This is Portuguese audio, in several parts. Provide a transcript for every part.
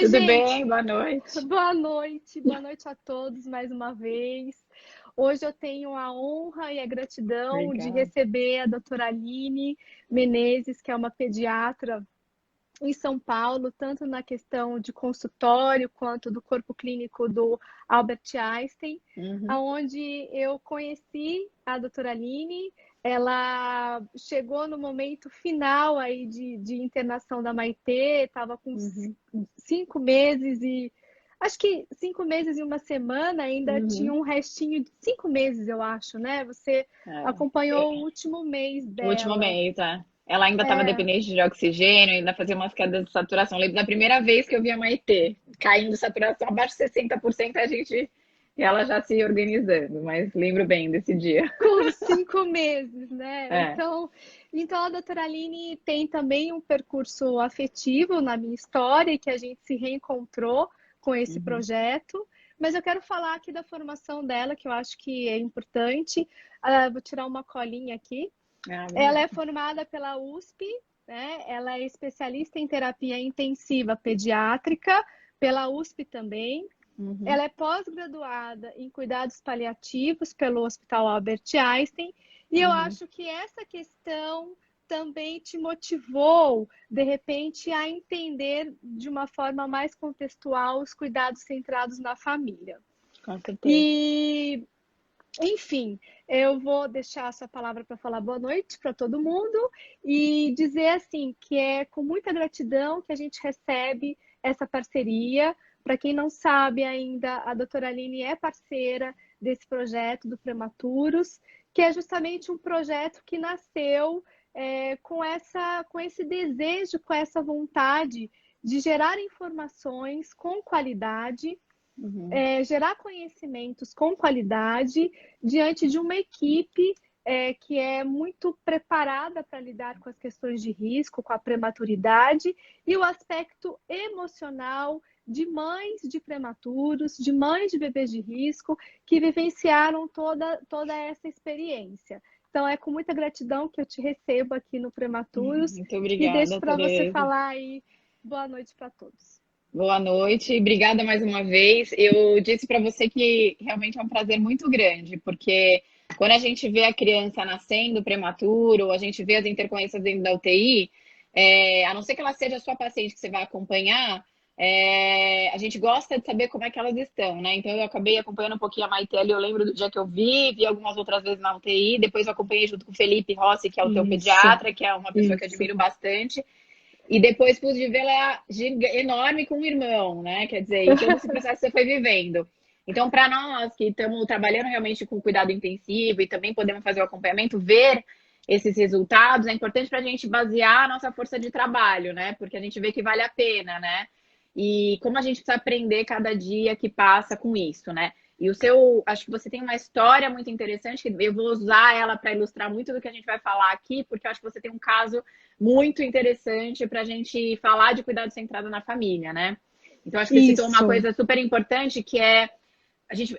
Tudo gente, bem? Boa noite. boa noite a todos mais uma vez. Hoje eu tenho a honra e a gratidão de Obrigada. receber a doutora Aline Menezes, que é uma pediatra em São Paulo, tanto na questão de consultório quanto do corpo clínico do Albert Einstein, Uhum, onde eu conheci a doutora Aline. Ela chegou no momento final aí de internação da Maitê, estava com uhum, 5 meses e acho que 5 meses e uma semana, ainda tinha uhum. um restinho de 5 meses, eu acho, né? Você acompanhou o último mês O último dela. mês, é. Ela ainda estava É, dependente de oxigênio, ainda fazia umas quedas de saturação. Lembro da primeira vez que eu vi a Maitê caindo de saturação abaixo de 60%, a gente. E ela já se organizando, mas lembro bem desse dia. com 5 meses, né? É. Então a doutora Aline tem também um percurso afetivo na minha história, que a gente se reencontrou com esse Uhum. projeto. Mas eu quero falar aqui da formação dela, que eu acho que é importante. Vou tirar uma colinha aqui. Ah, Ela é obrigada. formada pela USP, né? Ela é especialista em terapia intensiva pediátrica, pela USP também. Uhum, Ela é pós-graduada em cuidados paliativos pelo Hospital Albert Einstein, e eu uhum. acho que essa questão também te motivou, de repente, a entender de uma forma mais contextual os cuidados centrados na família. Com certeza. E, enfim, eu vou deixar a sua palavra para falar boa noite para todo mundo e dizer assim que é com muita gratidão que a gente recebe essa parceria. Para quem não sabe ainda, a doutora Aline é parceira desse projeto do Prematuros, que é justamente um projeto que nasceu com esse desejo, com essa vontade de gerar informações com qualidade, Uhum, gerar conhecimentos com qualidade diante de uma equipe que é muito preparada para lidar com as questões de risco, com a prematuridade e o aspecto emocional de mães de prematuros, de mães de bebês de risco que vivenciaram toda essa experiência. Então, é com muita gratidão que eu te recebo aqui no Prematuros muito e deixo obrigada, para você Tereza. falar aí. Boa noite para todos. Boa noite, obrigada mais uma vez. Eu disse para você que realmente é um prazer muito grande, porque quando a gente vê a criança nascendo prematuro, a gente vê as intercorrências dentro da UTI, a não ser que ela seja a sua paciente que você vai acompanhar, a gente gosta de saber como é que elas estão, né? Então eu acabei acompanhando um pouquinho a Maitele, eu lembro do dia que eu vi algumas outras vezes na UTI, depois eu acompanhei junto com o Felipe Rossi, que é o teu Isso, pediatra, que é uma pessoa que eu isso. admiro bastante. E depois pude vê-la enorme com o irmão, né? Quer dizer, e todo esse processo que você foi vivendo. Então, para nós que estamos trabalhando realmente com cuidado intensivo e também podemos fazer o acompanhamento, ver esses resultados é importante para a gente basear a nossa força de trabalho, né? Porque a gente vê que vale a pena, né? E como a gente precisa aprender cada dia que passa com isso, né? E o seu, acho que você tem uma história muito interessante, que eu vou usar ela para ilustrar muito do que a gente vai falar aqui, porque eu acho que você tem um caso muito interessante para a gente falar de cuidado centrado na família, né? Então, acho que você citou uma Isso, coisa super importante que é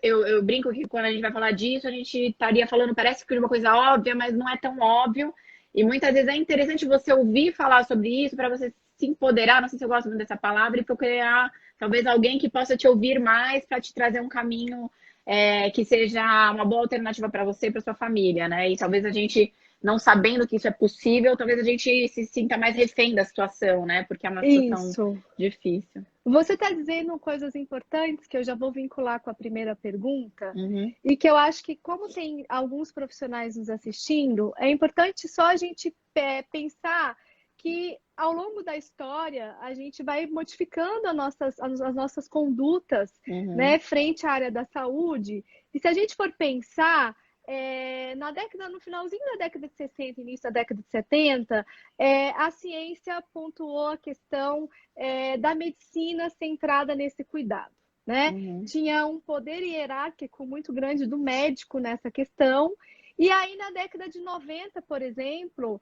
eu brinco que quando a gente vai falar disso, a gente estaria falando, parece que é uma coisa óbvia, mas não é tão óbvio. E muitas vezes é interessante você ouvir falar sobre isso para você se empoderar, não sei se eu gosto muito dessa palavra, e procurar talvez alguém que possa te ouvir mais para te trazer um caminho que seja uma boa alternativa para você e para sua família, né? E talvez a gente, não sabendo que isso é possível, talvez a gente se sinta mais refém da situação, né? Porque é uma situação isso. difícil. Você está dizendo coisas importantes que eu já vou vincular com a primeira pergunta, Uhum, e que eu acho que, como tem alguns profissionais nos assistindo, é importante só a gente pensar que ao longo da história a gente vai modificando as nossas condutas, uhum, né, frente à área da saúde. E se a gente for pensar no finalzinho da década de 60, início da década de 70, a ciência pontuou a questão da medicina centrada nesse cuidado, né? uhum. Tinha um poder hierárquico muito grande do médico nessa questão. E aí, na década de 90, por exemplo,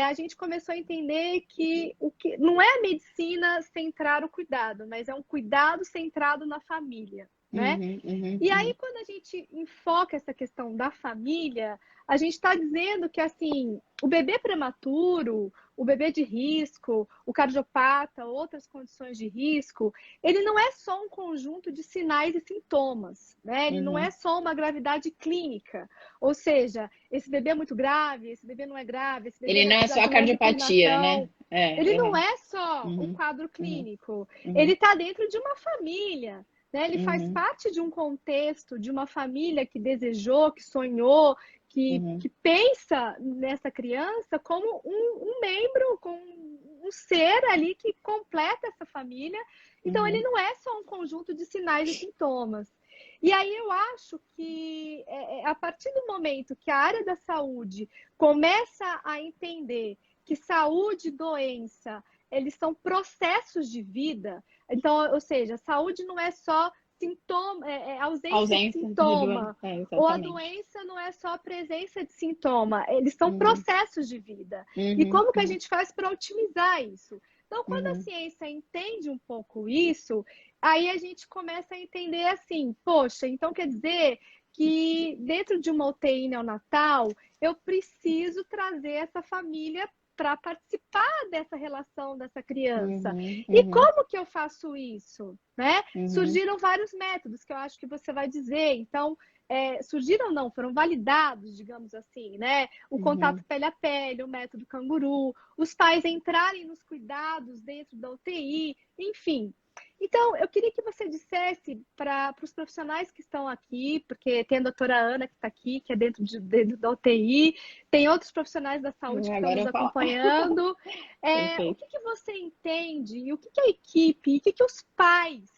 a gente começou a entender que o que não é a medicina centrar o cuidado, mas é um cuidado centrado na família. né? Uhum, uhum, E aí, uhum, quando a gente enfoca essa questão da família, a gente está dizendo que, assim, o bebê prematuro, o bebê de risco, o cardiopata, outras condições de risco, ele não é só um conjunto de sinais e sintomas, né? Ele não é uhum. só uma gravidade clínica. Ou seja, esse bebê é muito grave, esse bebê não é grave, esse bebê Ele vai não é precisar só a de longa cardiopatia, né? internação. Ele É, não uhum, é só o uhum, quadro uhum, clínico, ele uhum, está dentro de uma família, né? Ele faz uhum, parte de um contexto, de uma família que desejou, que sonhou, uhum, que pensa nessa criança como um membro, com um ser ali que completa essa família. Então, ele uhum, não é só um conjunto de sinais e sintomas. E aí eu acho que a partir do momento que a área da saúde começa a entender que saúde e doença, eles são processos de vida. Então, ou seja, saúde não é só sintoma, ausência de ausência de doença, sintoma, ou a exatamente. doença não é só presença de sintoma, eles são Uhum, processos de vida. E uhum, como que a uhum, gente faz para otimizar isso? Então, quando a uhum. ciência entende um pouco isso, aí a gente começa a entender assim, poxa, então quer dizer que dentro de uma UTI neonatal, eu preciso trazer essa família para participar dessa relação dessa criança. Uhum, E uhum, como que eu faço isso? Né? uhum, Surgiram vários métodos que eu acho que você vai dizer. Então, surgiram não, foram validados, digamos assim, né? O contato uhum. pele a pele, o método canguru, os pais entrarem nos cuidados dentro da UTI, enfim. Então, eu queria que você dissesse para os profissionais que estão aqui, porque tem a doutora Ana que está aqui, que é dentro da UTI, tem outros profissionais da saúde que estão Agora nos eu falo. acompanhando. O Perfeito. que você entende e o que a equipe, e o que os pais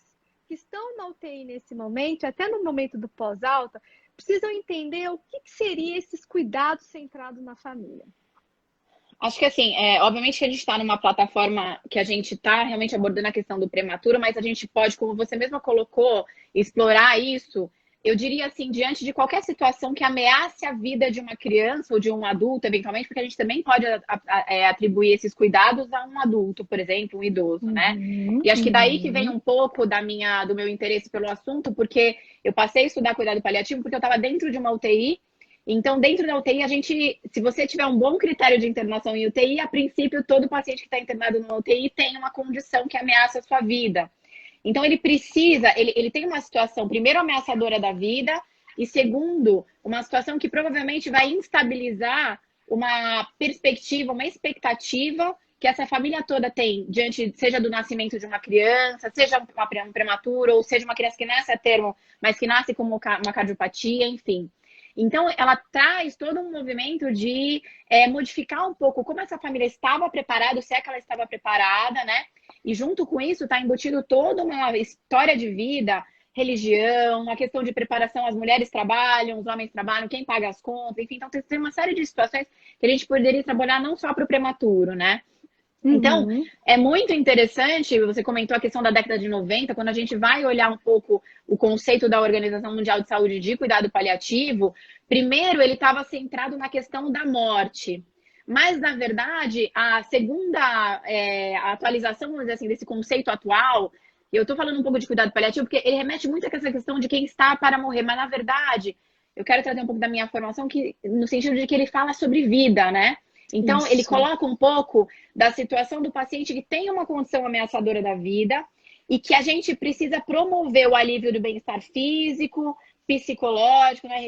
que estão na UTI nesse momento, até no momento do pós-alta, precisam entender o que seria esses cuidados centrados na família? Acho que assim, obviamente que a gente está numa plataforma que a gente está realmente abordando a questão do prematuro, mas a gente pode, como você mesma colocou, explorar isso, eu diria assim, diante de qualquer situação que ameace a vida de uma criança ou de um adulto, eventualmente, porque a gente também pode atribuir esses cuidados a um adulto, por exemplo, um idoso, né? Uhum, E acho que daí que vem uhum. um pouco do meu interesse pelo assunto, porque eu passei a estudar cuidado paliativo porque eu estava dentro de uma UTI. Então, dentro da UTI, se você tiver um bom critério de internação em UTI, a princípio, todo paciente que está internado numa UTI tem uma condição que ameaça a sua vida. Então, ele tem uma situação, primeiro, ameaçadora da vida, e segundo, uma situação que provavelmente vai instabilizar uma perspectiva, uma expectativa que essa família toda tem diante, seja do nascimento de uma criança, seja um prematuro, ou seja uma criança que nasce a termo, mas que nasce com uma cardiopatia, enfim. Então, ela traz todo um movimento de modificar um pouco como essa família estava preparada, se é que ela estava preparada, né? E junto com isso está embutido toda uma história de vida, religião, uma questão de preparação. As mulheres trabalham, os homens trabalham, quem paga as contas, enfim. Então, tem uma série de situações que a gente poderia trabalhar não só para o prematuro, né? Então, Uhum. é muito interessante, você comentou a questão da década de 90, quando a gente vai olhar um pouco o conceito da Organização Mundial de Saúde de cuidado paliativo, primeiro ele estava centrado na questão da morte. Mas, na verdade, a segunda a atualização, vamos dizer assim, desse conceito atual, e eu estou falando um pouco de cuidado paliativo, porque ele remete muito a essa questão de quem está para morrer, mas, na verdade, eu quero trazer um pouco da minha formação no sentido de que ele fala sobre vida, né? Então, ele Isso. coloca um pouco da situação do paciente que tem uma condição ameaçadora da vida e que a gente precisa promover o alívio do bem-estar físico, psicológico, né,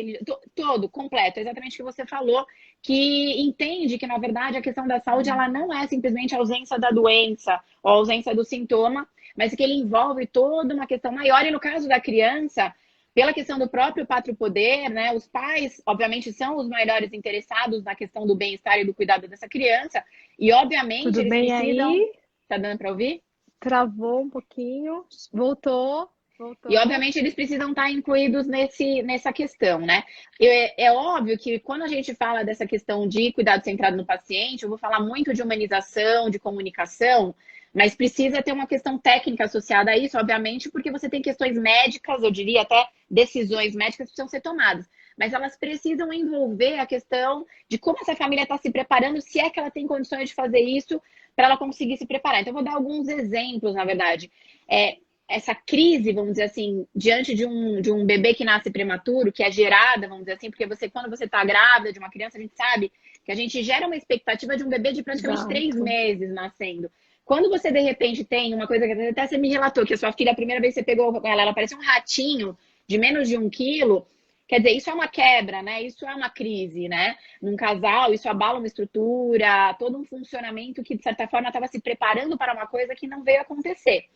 todo, completo, exatamente o que você falou, que entende que, na verdade, a questão da saúde ela não é simplesmente a ausência da doença ou a ausência do sintoma, mas que ele envolve toda uma questão maior. E no caso da criança, pela questão do próprio pátrio poder, né? Os pais, obviamente, são os maiores interessados na questão do bem-estar e do cuidado dessa criança, e obviamente Tudo eles bem precisam. aí? Tá dando para ouvir? Travou um pouquinho. Voltou, E, voltou. obviamente, eles precisam estar incluídos nessa questão, né? É óbvio que quando a gente fala dessa questão de cuidado centrado no paciente, eu vou falar muito de humanização, de comunicação, mas precisa ter uma questão técnica associada a isso, obviamente, porque você tem questões médicas, eu diria até decisões médicas que precisam ser tomadas. Mas elas precisam envolver a questão de como essa família está se preparando, se é que ela tem condições de fazer isso, para ela conseguir se preparar. Então, eu vou dar alguns exemplos, na verdade. É, essa crise, vamos dizer assim, diante de um bebê que nasce prematuro, que é gerada, vamos dizer assim, porque quando você está grávida de uma criança, a gente sabe que a gente gera uma expectativa de um bebê de praticamente 3 meses nascendo. Quando você, de repente, tem uma coisa que até você me relatou, que a sua filha, a primeira vez que você pegou ela parecia um ratinho de menos de 1 quilo. Quer dizer, isso é uma quebra, né? Isso é uma crise, né? Num casal, isso abala uma estrutura, todo um funcionamento que, de certa forma, estava se preparando para uma coisa que não veio acontecer.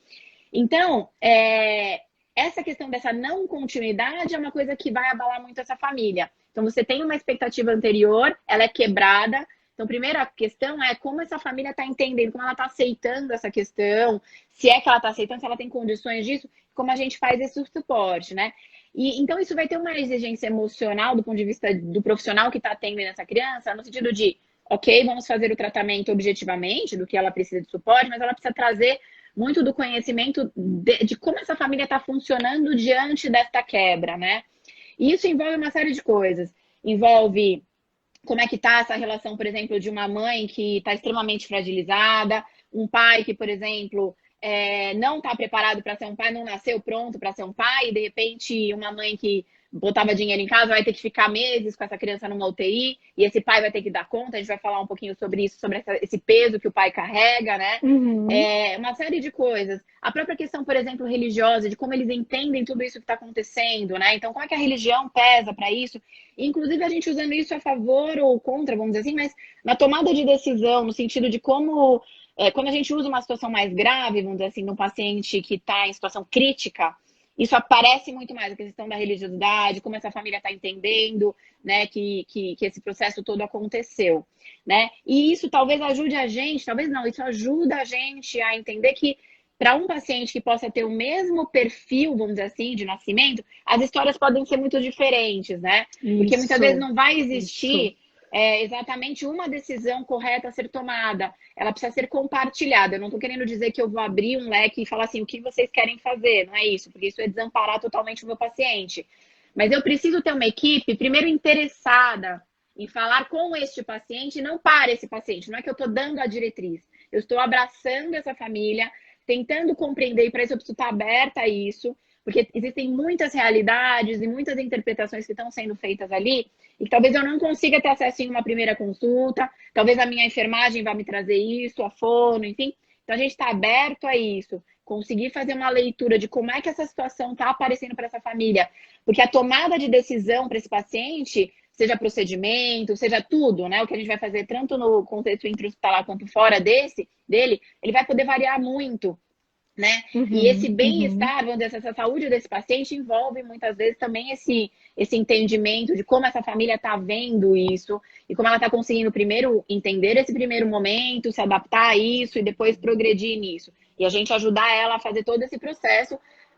Então, essa questão dessa não continuidade é uma coisa que vai abalar muito essa família. Então, você tem uma expectativa anterior, ela é quebrada. Então, a primeira questão é como essa família está entendendo, como ela está aceitando essa questão, se é que ela está aceitando, se ela tem condições disso, como a gente faz esse suporte, né? E então, isso vai ter uma exigência emocional do ponto de vista do profissional que está atendendo essa criança, no sentido de, ok, vamos fazer o tratamento objetivamente do que ela precisa de suporte, mas ela precisa trazer muito do conhecimento de como essa família está funcionando diante desta quebra, né? E isso envolve uma série de coisas. Envolve como é que está essa relação, por exemplo, de uma mãe que está extremamente fragilizada, um pai que, por exemplo, não está preparado para ser um pai, não nasceu pronto para ser um pai, e de repente uma mãe que botava dinheiro em casa vai ter que ficar meses com essa criança numa UTI, e esse pai vai ter que dar conta. A gente vai falar um pouquinho sobre isso, sobre esse peso que o pai carrega, né? Uma série de coisas. A própria questão, por exemplo, religiosa, de como eles entendem tudo isso que está acontecendo, né? Então, como é que a religião pesa para isso? Inclusive, a gente usando isso a favor ou contra, vamos dizer assim, mas na tomada de decisão, no sentido de como, quando a gente usa uma situação mais grave, vamos dizer assim, de um paciente que está em situação crítica, isso aparece muito mais, a questão da religiosidade, como essa família está entendendo, né, que esse processo todo aconteceu, né? E isso talvez ajude a gente, talvez não, isso ajuda a gente a entender que para um paciente que possa ter o mesmo perfil, vamos dizer assim, de nascimento, as histórias podem ser muito diferentes, né? Porque muitas vezes não vai existir exatamente uma decisão correta a ser tomada. Ela precisa ser compartilhada. Eu não estou querendo dizer que eu vou abrir um leque e falar assim, o que vocês querem fazer? Não é isso, porque isso é desamparar totalmente o meu paciente. Mas eu preciso ter uma equipe, primeiro, interessada em falar com este paciente e não para esse paciente. Não é que eu estou dando a diretriz. Eu estou abraçando essa família, tentando compreender, e para isso eu preciso estar aberta a isso, porque existem muitas realidades e muitas interpretações que estão sendo feitas ali, e que talvez eu não consiga ter acesso em uma primeira consulta, talvez a minha enfermagem vá me trazer isso, a fono, enfim. Então a gente está aberto a isso, conseguir fazer uma leitura de como é que essa situação está aparecendo para essa família, porque a tomada de decisão para esse paciente, seja procedimento, seja tudo, né? O que a gente vai fazer tanto no contexto intra-hospitalar quanto fora dele, ele vai poder variar muito, né? E esse bem-estar, vamos dizer, essa saúde desse paciente envolve muitas vezes também esse entendimento de como essa família está vendo isso e como ela está conseguindo primeiro entender esse primeiro momento, se adaptar a isso e depois progredir nisso. E a gente ajudar ela a fazer todo esse processo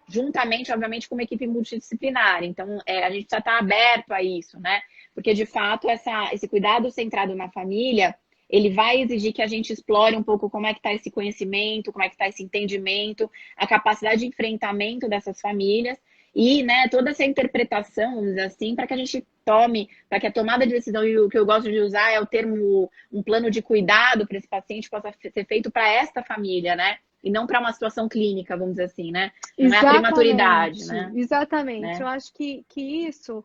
juntamente, obviamente, com uma equipe multidisciplinar. Então, a gente precisa estar aberto a isso, né? Porque, de fato, esse cuidado centrado na família, ele vai exigir que a gente explore um pouco como é que está esse conhecimento, como é que está esse entendimento, a capacidade de enfrentamento dessas famílias e, né, toda essa interpretação, vamos dizer assim, para que a gente tome, para que a tomada de decisão, e o que eu gosto de usar é o termo, um plano de cuidado para esse paciente possa ser feito para esta família, né? E não para uma situação clínica, vamos dizer assim, né? Não é a prematuridade, né? Exatamente. Eu acho que isso,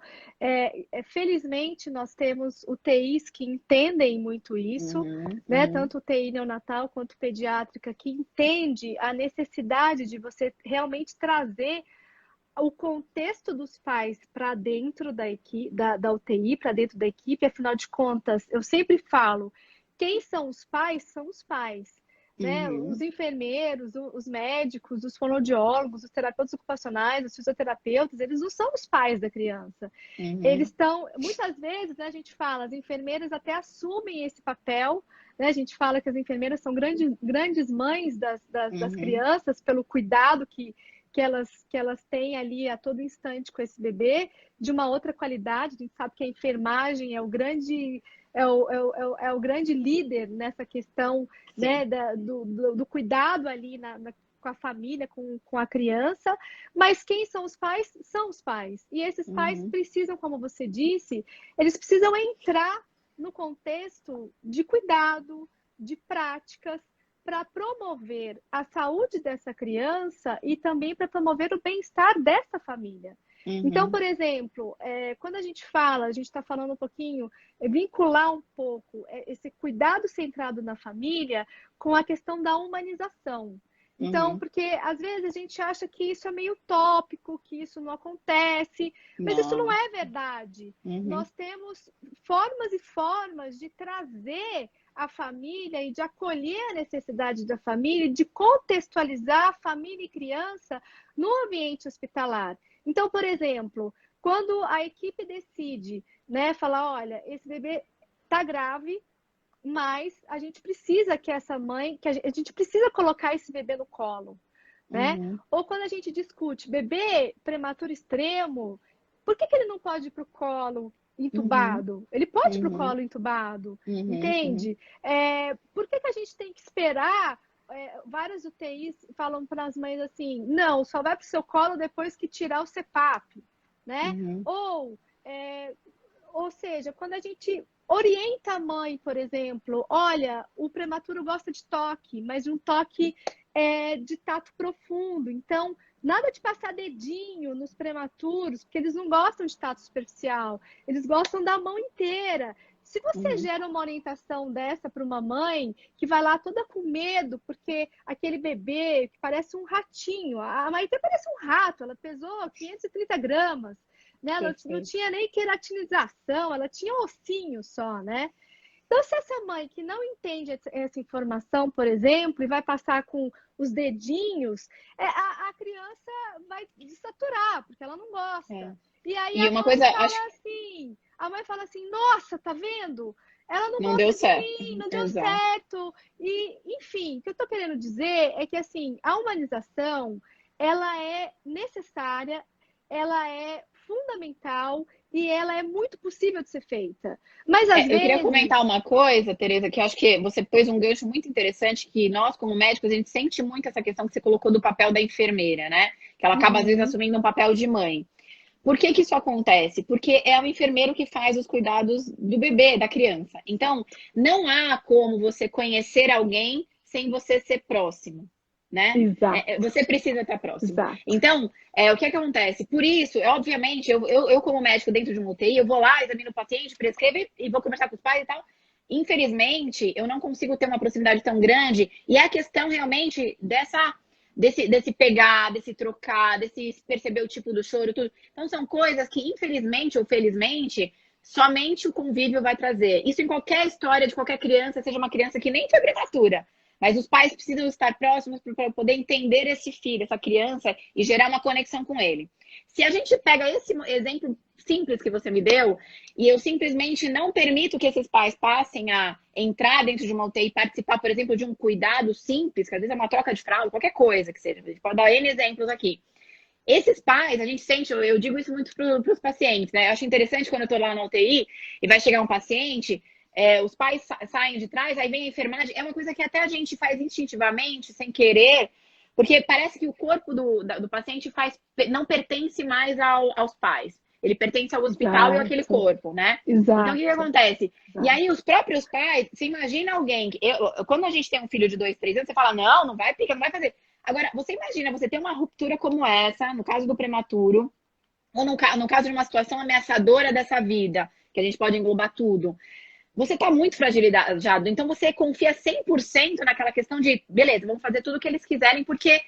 felizmente, nós temos UTIs que entendem muito isso, né? Tanto UTI neonatal quanto pediátrica, que entende a necessidade de você realmente trazer o contexto dos pais para dentro da equipe, da UTI, para dentro da equipe. Afinal de contas, eu sempre falo, quem são os pais? São os pais. Né? Os enfermeiros, os médicos, os fonoaudiólogos, os terapeutas ocupacionais, os fisioterapeutas, eles não são os pais da criança. Eles estão, muitas vezes, né, a gente fala, as enfermeiras até assumem esse papel, né? A gente fala que as enfermeiras são grandes mães das crianças, pelo cuidado que elas têm ali a todo instante com esse bebê, de uma outra qualidade. A gente sabe que a enfermagem é o grande líder nessa questão, né, do cuidado ali com a família, com a criança. Mas quem são os pais? São os pais. E esses pais precisam, como você disse, eles precisam entrar no contexto de cuidado, de práticas, para promover a saúde dessa criança e também para promover o bem-estar dessa família. Então, por exemplo, quando a gente está falando um pouquinho, vincular um pouco esse cuidado centrado na família com a questão da humanização. Então, porque às vezes a gente acha que isso é meio utópico, que isso não acontece, mas isso não é verdade. Nós temos formas e formas de trazer a família e de acolher a necessidade da família, de contextualizar a família e criança no ambiente hospitalar. Então, por exemplo, quando a equipe decide, né, falar, olha, esse bebê está grave, mas a gente precisa que essa mãe, que a gente precisa colocar esse bebê no colo, né? Ou quando a gente discute bebê prematuro extremo, por que ele não pode ir para o colo entubado? Ele pode ir para o colo entubado, entende? Por que a gente tem que esperar? Várias UTIs falam para as mães assim, não, só vai para o seu colo depois que tirar o CPAP, né? Ou seja, quando a gente orienta a mãe, por exemplo, olha, o prematuro gosta de toque, mas de um toque de tato profundo. Então, nada de passar dedinho nos prematuros, porque eles não gostam de tato superficial, eles gostam da mão inteira. Se você gera uma orientação dessa para uma mãe que vai lá toda com medo, porque aquele bebê que parece um ratinho, a Maitê parece um rato, ela pesou 530 gramas, né? Ela não tinha nem queratinização, ela tinha ossinho só, né? Então, se essa mãe que não entende essa informação, por exemplo, e vai passar com os dedinhos, a criança vai desaturar, porque ela não gosta. E aí e uma coisa, a mãe fala assim, nossa, tá vendo? Ela não gosta deu de certo. mim, não deu certo. E, enfim, o que eu tô querendo dizer é que, assim, a humanização, ela é necessária, ela é fundamental e ela é muito possível de ser feita. Mas às vezes... Eu queria comentar uma coisa, Tereza, que eu acho que você pôs um gancho muito interessante, que nós, como médicos, a gente sente muito essa questão que você colocou do papel da enfermeira, né? Que ela acaba, às vezes, assumindo um papel de mãe. Por que isso acontece? Porque é o enfermeiro que faz os cuidados do bebê, da criança. Então, não há como você conhecer alguém sem você ser próximo, né? Você precisa estar próximo. Então, o que acontece? Por isso, obviamente, eu como médico dentro de uma UTI, eu vou lá, examino o paciente, prescrevo e vou conversar com os pais e tal. Infelizmente, eu não consigo ter uma proximidade tão grande. E é a questão realmente desse pegar, desse trocar, desse perceber o tipo do choro, tudo. Então, são coisas que, infelizmente ou felizmente, somente o convívio vai trazer. Isso em qualquer história de qualquer criança, seja uma criança que nem foi prematura. Mas os pais precisam estar próximos para poder entender esse filho, essa criança, e gerar uma conexão com ele. Se a gente pega esse exemplo simples que você me deu, e eu simplesmente não permito que esses pais passem a entrar dentro de uma UTI e participar, por exemplo, de um cuidado simples, que às vezes é uma troca de fralda, qualquer coisa que seja. A gente pode dar N exemplos aqui. Esses pais, a gente sente, eu digo isso muito para os pacientes, né? Eu acho interessante quando eu estou lá na UTI e vai chegar um paciente, os pais saem de trás, aí vem a enfermagem. É uma coisa que até a gente faz instintivamente, sem querer, porque parece que o corpo do paciente não pertence mais aos pais. Ele pertence ao hospital e àquele corpo, né? Então, o que acontece? E aí, os próprios pais, você imagina alguém... quando a gente tem um filho de 2, 3 anos, você fala, não vai picar, não vai fazer. Agora, você imagina, você ter uma ruptura como essa, no caso do prematuro, ou no caso de uma situação ameaçadora dessa vida, que a gente pode englobar tudo. Você está muito fragilizado, então você confia 100% naquela questão de, beleza, vamos fazer tudo o que eles quiserem, porque...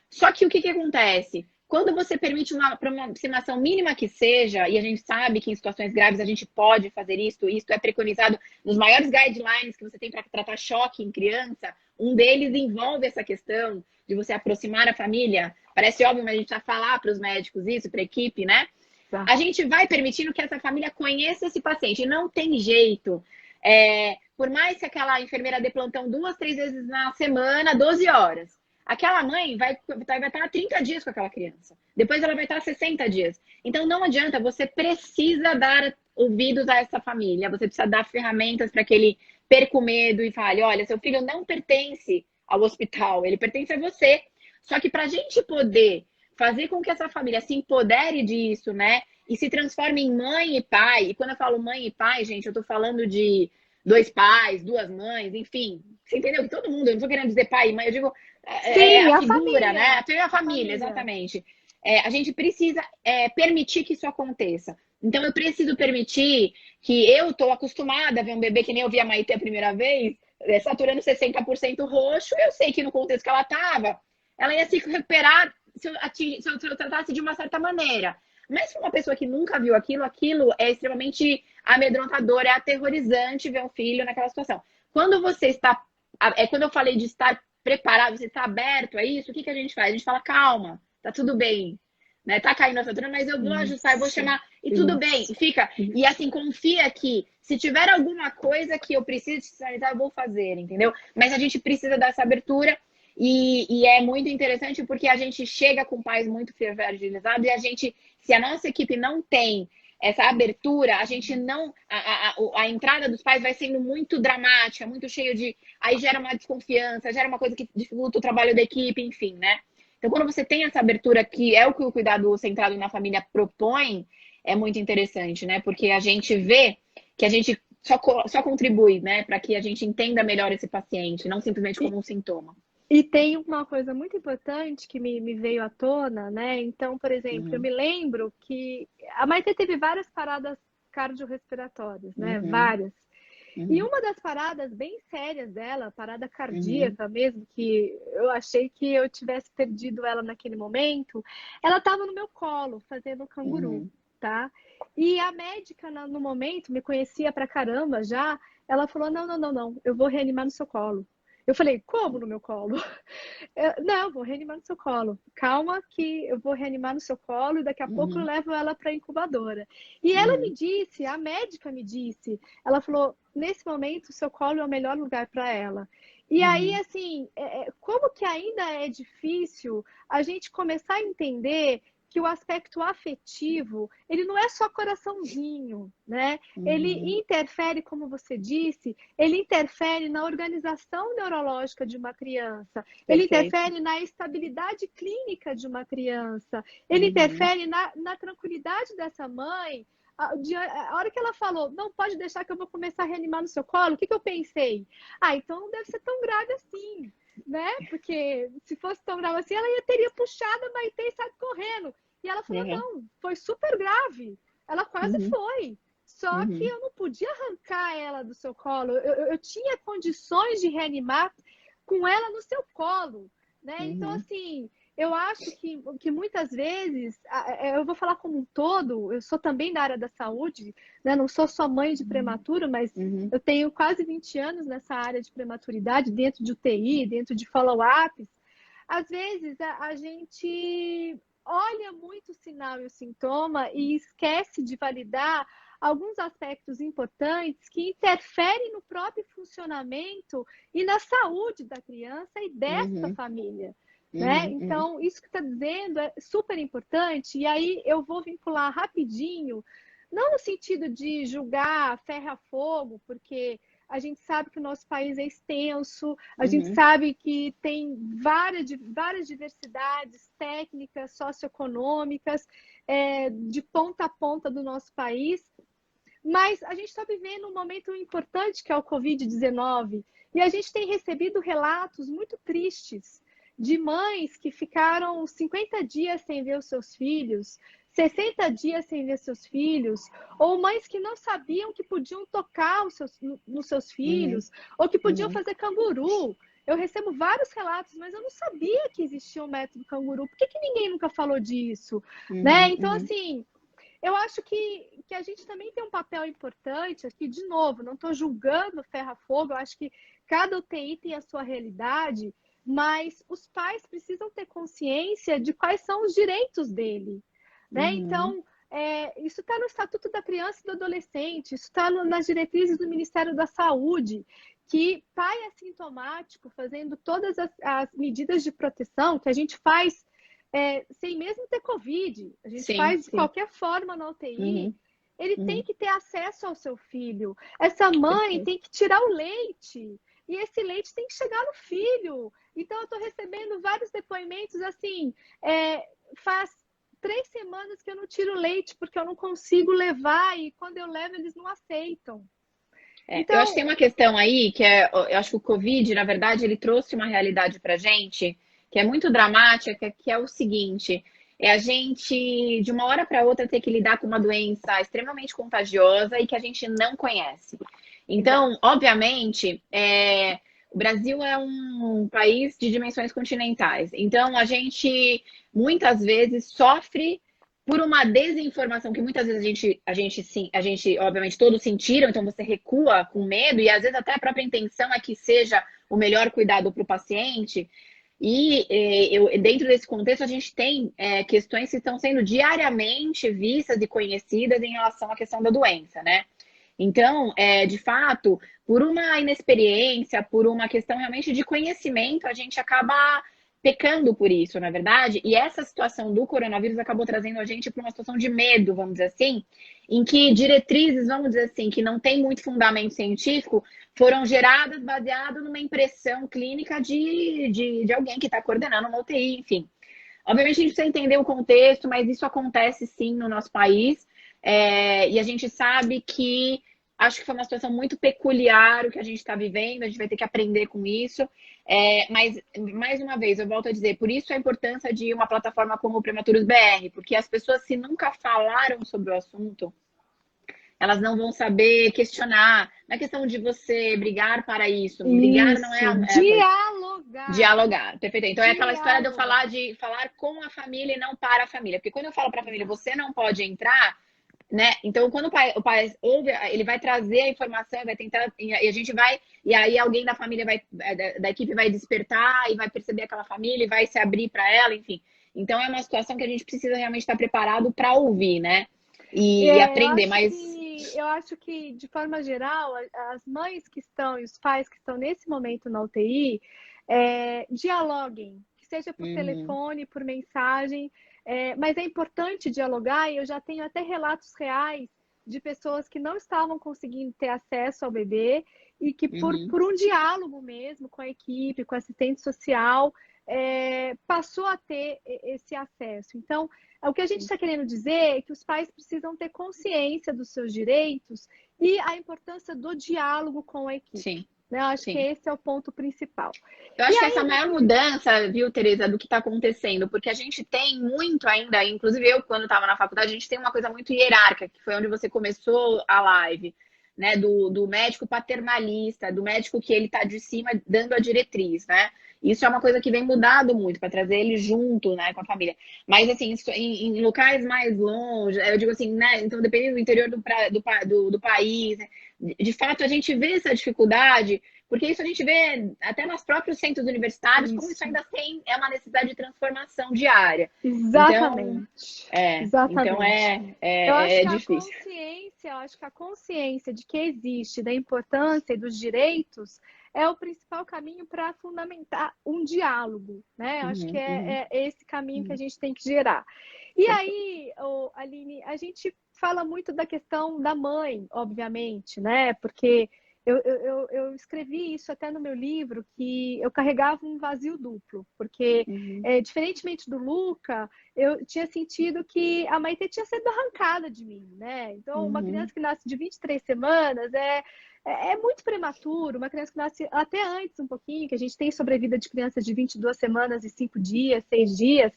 Só que o que acontece? Quando você permite uma aproximação mínima que seja, e a gente sabe que em situações graves a gente pode fazer isso é preconizado nos maiores guidelines que você tem para tratar choque em criança, um deles envolve essa questão de você aproximar a família. Parece óbvio, mas a gente precisa falar para os médicos isso, para a equipe, né? A gente vai permitindo que essa família conheça esse paciente. E não tem jeito. Por mais que aquela enfermeira dê plantão 2, 3 vezes na semana, 12 horas. Aquela mãe vai estar 30 dias com aquela criança. Depois ela vai estar 60 dias. Então não adianta, você precisa dar ouvidos a essa família. Você precisa dar ferramentas para que ele perca o medo e fale, olha, seu filho não pertence ao hospital, ele pertence a você. Só que para a gente poder fazer com que essa família se empodere disso, né? E se transforme em mãe e pai. E quando eu falo mãe e pai, gente, eu tô falando de dois pais, duas mães, enfim. Você entendeu? Que todo mundo, eu não estou querendo dizer pai, mas eu digo Sim, a a figura, família. né? A A família, família. exatamente. A gente precisa permitir que isso aconteça. Então, eu preciso permitir que eu estou acostumada a ver um bebê que nem eu vi a Maite a primeira vez, saturando 60% roxo, eu sei que no contexto que ela estava, ela ia se recuperar se eu tratasse de uma certa maneira. Mas para uma pessoa que nunca viu aquilo, aquilo é extremamente amedrontador, é aterrorizante ver um filho naquela situação. Quando você está. Quando eu falei de estar preparado, você está aberto a isso, o que a gente faz? A gente fala, calma, tá tudo bem. Né? Tá caindo a fatura, mas eu vou ajustar, eu vou Isso, chamar, e tudo bem, isso, e fica. E isso. assim, confia que se tiver alguma coisa que eu preciso te sinalizar, eu vou fazer, entendeu? Mas a gente precisa dessa abertura. E é muito interessante porque a gente chega com pais muito fragilizados e a gente, se a nossa equipe não tem essa abertura, a gente não. A entrada dos pais vai sendo muito dramática, muito cheio de. Aí gera uma desconfiança, gera uma coisa que dificulta o trabalho da equipe, enfim, né? Então, quando você tem essa abertura, que é o que o cuidado centrado na família propõe, é muito interessante, né? Porque a gente vê que a gente só contribui, né, para que a gente entenda melhor esse paciente, não simplesmente como um sintoma. E tem uma coisa muito importante que me veio à tona, né? Então, por exemplo, eu Uhum, me lembro que a Maite teve várias paradas cardiorrespiratórias, né? uhum, Várias. E uhum, uma das paradas bem sérias dela, parada uhum, cardíaca mesmo, que eu achei que eu tivesse perdido ela naquele momento, ela estava no meu colo, fazendo canguru, uhum, tá? E a médica, no momento, me conhecia pra caramba já, ela falou: não, não, não, não, eu vou reanimar no seu colo. Eu falei: como no meu colo? Não, vou reanimar no seu colo. Calma que eu vou reanimar no seu colo e daqui a pouco eu uhum, levo ela para a incubadora. E ela me uhum, disse, a médica me disse, ela falou, nesse momento o seu colo é o melhor lugar para ela. E aí, uhum. assim, como que ainda é difícil a gente começar a entender que o aspecto afetivo, ele não é só coraçãozinho, né? Ele Uhum. interfere, como você disse, ele interfere na organização neurológica de uma criança, ele Perfeito. interfere na estabilidade clínica de uma criança, ele Uhum. interfere na tranquilidade dessa mãe. A hora que ela falou, não pode deixar que eu vou começar a reanimar no seu colo, o que eu pensei? Ah, então não deve ser tão grave assim, né? Porque se fosse tão grave assim, ela teria puxado a Maitê e saído correndo. E ela falou, Uhum. não, foi super grave. Ela quase Uhum. foi. Só que Uhum. eu não podia arrancar ela do seu colo. Eu tinha condições de reanimar com ela no seu colo, né? Então, Uhum. assim, eu acho que muitas vezes, eu vou falar como um todo, eu sou também da área da saúde, né? Não sou só mãe de prematuro, mas Uhum. eu tenho quase 20 anos nessa área de prematuridade, dentro de UTI, dentro de follow-ups. Às vezes a gente olha muito o sinal e o sintoma e esquece de validar alguns aspectos importantes que interferem no próprio funcionamento e na saúde da criança e dessa Uhum. família. Né? Uhum. Uhum. Então, isso que está dizendo é super importante, e aí eu vou vincular rapidinho, não no sentido de julgar ferro a fogo, porque a gente sabe que o nosso país é extenso, a gente Uhum. sabe que tem várias diversidades técnicas, socioeconômicas, de ponta a ponta do nosso país, mas a gente está vivendo um momento importante que é o Covid-19 e a gente tem recebido relatos muito tristes de mães que ficaram 50 dias sem ver os seus filhos, 60 dias sem ver seus filhos, ou mães que não sabiam que podiam tocar nos seus Uhum. filhos, ou que podiam Uhum. fazer canguru. Eu recebo vários relatos, mas eu não sabia que existia o método canguru. Por que ninguém nunca falou disso? Né? Uhum. Então, Uhum. assim, eu acho que a gente também tem um papel importante aqui, de novo, não estou julgando o ferro a fogo, eu acho que cada UTI tem a sua realidade, mas os pais precisam ter consciência de quais são os direitos dele, né? Uhum. Então, isso está no Estatuto da Criança e do Adolescente, isso está nas diretrizes do Ministério da Saúde, que pai assintomático, fazendo todas as medidas de proteção que a gente faz sem mesmo ter Covid, a gente Sim, faz de sim. qualquer forma na UTI, Uhum. ele tem Uhum. que ter acesso ao seu filho. Essa mãe Perfeito. tem que tirar o leite. E esse leite tem que chegar no filho. Então, eu estou recebendo vários depoimentos assim. Faz 3 semanas que eu não tiro leite porque eu não consigo levar e quando eu levo eles não aceitam. Eu acho que tem Então, uma questão aí que eu acho que o Covid, na verdade, ele trouxe uma realidade pra gente que é muito dramática, que é o seguinte, é a gente, de uma hora para outra, ter que lidar com uma doença extremamente contagiosa e que a gente não conhece. Então, exato. obviamente, o Brasil é um país de dimensões continentais. Então, a gente muitas vezes sofre por uma desinformação que muitas vezes a gente, obviamente, todos sentiram, então você recua com medo, e às vezes até a própria intenção é que seja o melhor cuidado para o paciente. E dentro desse contexto, a gente tem questões que estão sendo diariamente vistas e conhecidas em relação à questão da doença, né? Então, de fato, por uma inexperiência, por uma questão realmente de conhecimento, a gente acaba pecando por isso, na verdade. E essa situação do coronavírus acabou trazendo a gente para uma situação de medo, vamos dizer assim, em que diretrizes, vamos dizer assim, que não tem muito fundamento científico, foram geradas baseado numa impressão clínica de alguém que está coordenando uma UTI, enfim. Obviamente a gente precisa entender o contexto, mas isso acontece sim no nosso país. E a gente sabe que acho que foi uma situação muito peculiar o que a gente está vivendo, a gente vai ter que aprender com isso. Mas, mais uma vez, eu volto a dizer, por isso a importância de uma plataforma como o Prematuros BR, porque as pessoas, se nunca falaram sobre o assunto, elas não vão saber questionar. Não é questão de você brigar para isso. Brigar não é Isso, a coisa. dialogar, Dialogar, perfeito. Então é aquela história de eu dialogar. falar com a família e não para a família. Porque quando eu falo para a família, você não pode entrar, né? Então, quando o pai ouve, ele vai trazer a informação, vai tentar, e a gente vai, e aí alguém da família vai, da equipe vai despertar e vai perceber aquela família e vai se abrir para ela, enfim. Então, é uma situação que a gente precisa realmente estar preparado para ouvir, né? E É, aprender, mas eu acho que, de forma geral, as mães que estão e os pais que estão nesse momento na UTI, dialoguem, que seja por uhum, telefone, por mensagem, mas é importante dialogar e eu já tenho até relatos reais de pessoas que não estavam conseguindo ter acesso ao bebê e que uhum, por um diálogo mesmo com a equipe, com a assistente social, passou a ter esse acesso. Então, o que a gente está querendo dizer é que os pais precisam ter consciência dos seus direitos e a importância do diálogo com a equipe. sim, Né? Eu acho que sim. esse é o ponto principal. Eu E acho que essa é aí, a maior depois. mudança, viu, Tereza, do que está acontecendo, porque a gente tem muito ainda, inclusive eu, quando estava na faculdade, a gente tem uma coisa muito hierárquica, que foi onde você começou a live, né, do médico paternalista, do médico que ele está de cima dando a diretriz, né? Isso é uma coisa que vem mudado muito, para trazer ele junto, né, com a família. Mas, assim, em locais mais longe, eu digo assim, né, então, dependendo do interior do país, né, de fato, a gente vê essa dificuldade porque isso a gente vê até nos próprios centros universitários, como isso Isso, ainda é uma necessidade de transformação diária. Então, exatamente. então Exatamente. Eu acho é que a difícil. consciência, eu acho que a consciência de que existe, da importância e dos direitos, é o principal caminho para fundamentar um diálogo, né? Eu acho que Uhum, uhum, é esse caminho que a uhum. gente tem que gerar. E Perfeito. aí, Aline, a gente fala muito da questão da mãe, obviamente, né? Porque eu escrevi isso até no meu livro, que eu carregava um vazio duplo, porque, Uhum, diferentemente do Luca, eu tinha sentido que a Maitê tinha sido arrancada de mim, né? Então, uma uhum, criança que nasce de 23 semanas é muito prematuro, uma criança que nasce até antes um pouquinho, que a gente tem sobrevida de crianças de 22 semanas e 5 dias, 6 dias,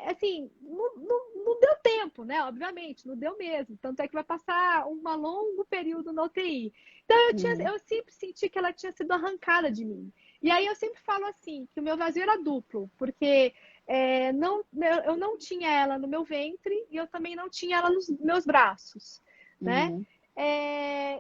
assim, não deu tempo, né? Obviamente, não deu mesmo. Tanto é que vai passar um longo período na UTI. Então, uhum, eu sempre senti que ela tinha sido arrancada de mim. E aí eu sempre falo assim, que o meu vazio era duplo, porque eu não tinha ela no meu ventre e eu também não tinha ela nos meus braços, né? uhum,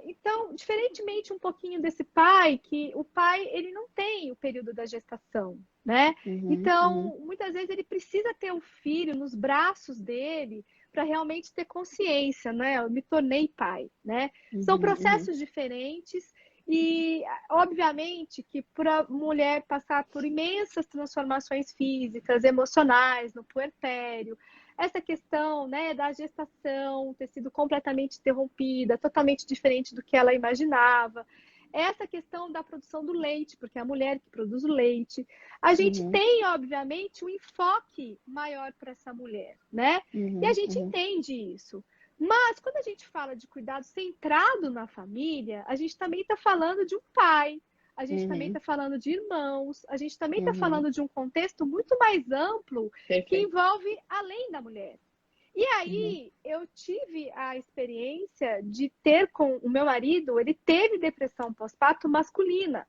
Então, diferentemente um pouquinho desse pai, que o pai ele não tem o período da gestação, né? uhum, uhum, Então, muitas vezes ele precisa ter o filho nos braços dele para realmente ter consciência, né? Eu me tornei pai, né? São uhum, uhum, processos diferentes e, obviamente, que para a mulher passar por imensas transformações físicas, emocionais, no puerpério, essa questão, né, da gestação ter sido completamente interrompida, totalmente diferente do que ela imaginava. Essa questão da produção do leite, porque é a mulher que produz o leite. A gente uhum, tem, obviamente, um enfoque maior para essa mulher, né? E a uhum, gente uhum, entende isso. Mas quando a gente fala de cuidado centrado na família, a gente também está falando de um pai, a gente também Uhum, está falando de irmãos, a gente também está uhum, falando de um contexto muito mais amplo que perfeito. envolve além da mulher. E Uhum, aí eu tive a experiência de ter com o meu marido, ele teve depressão pós-parto masculina.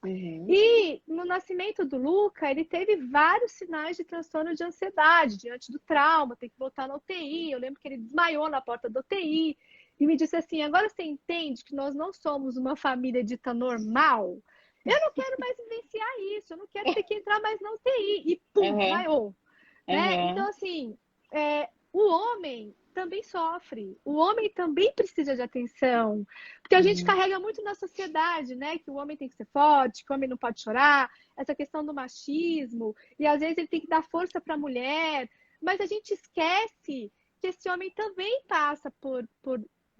uhum, E no nascimento do Luca, ele teve vários sinais de transtorno de ansiedade diante do trauma, tem que voltar na UTI. Eu lembro que ele desmaiou na porta da UTI e me disse assim: agora você entende que nós não somos uma família dita normal? Eu não quero mais vivenciar isso, eu não quero ter que entrar mais na UTI. E pum, uhum, desmaiou, né? Então, uhum, assim, o homem também sofre, o homem também precisa de atenção, porque a gente uhum. carrega muito na sociedade, né? Que o homem tem que ser forte, que o homem não pode chorar, essa questão do machismo, e às vezes ele tem que dar força para a mulher, mas a gente esquece que esse homem também passa por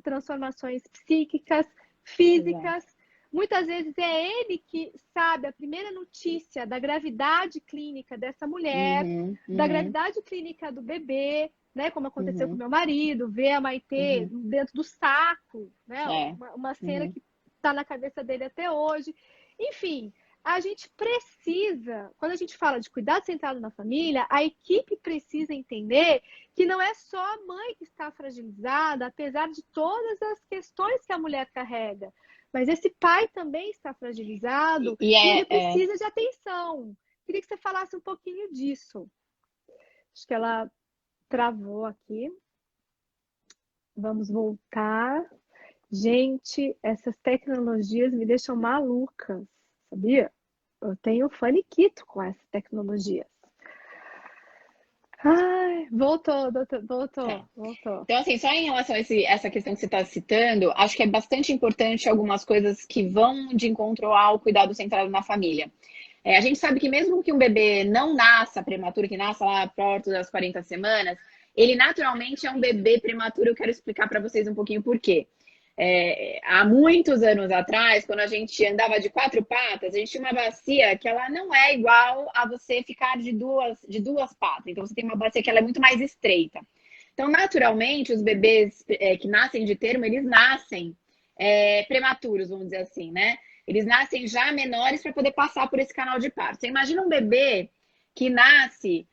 transformações psíquicas, Exato. físicas. Muitas vezes é ele que sabe a primeira notícia da gravidade clínica dessa mulher, Uhum, da uhum, gravidade clínica do bebê, né, como aconteceu com uhum, meu marido, ver a Maitê uhum. dentro do saco, né, É. uma cena Uhum. que está na cabeça dele até hoje. Enfim, a gente precisa, quando a gente fala de cuidado centrado na família, a equipe precisa entender que não é só a mãe que está fragilizada, apesar de todas as questões que a mulher carrega, mas esse pai também está fragilizado E e ele é, precisa de atenção. Queria que você falasse um pouquinho disso. Acho que ela travou aqui. Vamos voltar. Gente, essas tecnologias me deixam malucas, sabia? Eu tenho faniquito com essas tecnologias. Ai, voltou, doutor, tá. voltou, voltou. Então, assim, só em relação a essa questão que você está citando, acho que é bastante importante algumas coisas que vão de encontro ao cuidado centrado na família. A gente sabe que mesmo que um bebê não nasça prematuro, que nasça lá perto das 40 semanas, ele naturalmente é um bebê prematuro. Eu quero explicar para vocês um pouquinho por quê. Há muitos anos atrás, quando a gente andava de quatro patas, a gente tinha uma bacia que ela não é igual a você ficar de duas patas. Então, você tem uma bacia que ela é muito mais estreita. Então, naturalmente, os bebês que nascem de termo, eles nascem prematuros, vamos dizer assim, né? Eles nascem já menores para poder passar por esse canal de parto. Você imagina um bebê que nasce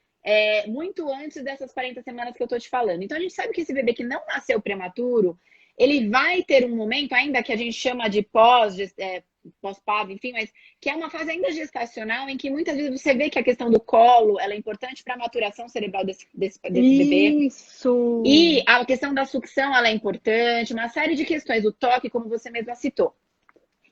muito antes dessas 40 semanas que eu estou te falando. Então, a gente sabe que esse bebê que não nasceu prematuro, ele vai ter um momento ainda que a gente chama de pós-parto, enfim, mas que é uma fase ainda gestacional em que muitas vezes você vê que a questão do colo ela é importante para a maturação cerebral desse bebê. Isso! E a questão da sucção ela é importante, uma série de questões, o toque, como você mesma citou.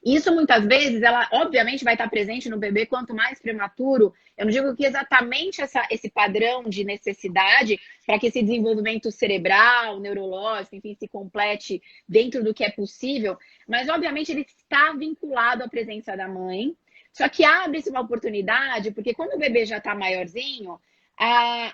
Isso muitas vezes, ela obviamente vai estar presente no bebê quanto mais prematuro. Eu não digo que exatamente esse padrão de necessidade para que esse desenvolvimento cerebral, neurológico, enfim, se complete dentro do que é possível, mas obviamente ele está vinculado à presença da mãe. Só que abre-se uma oportunidade, porque quando o bebê já está maiorzinho,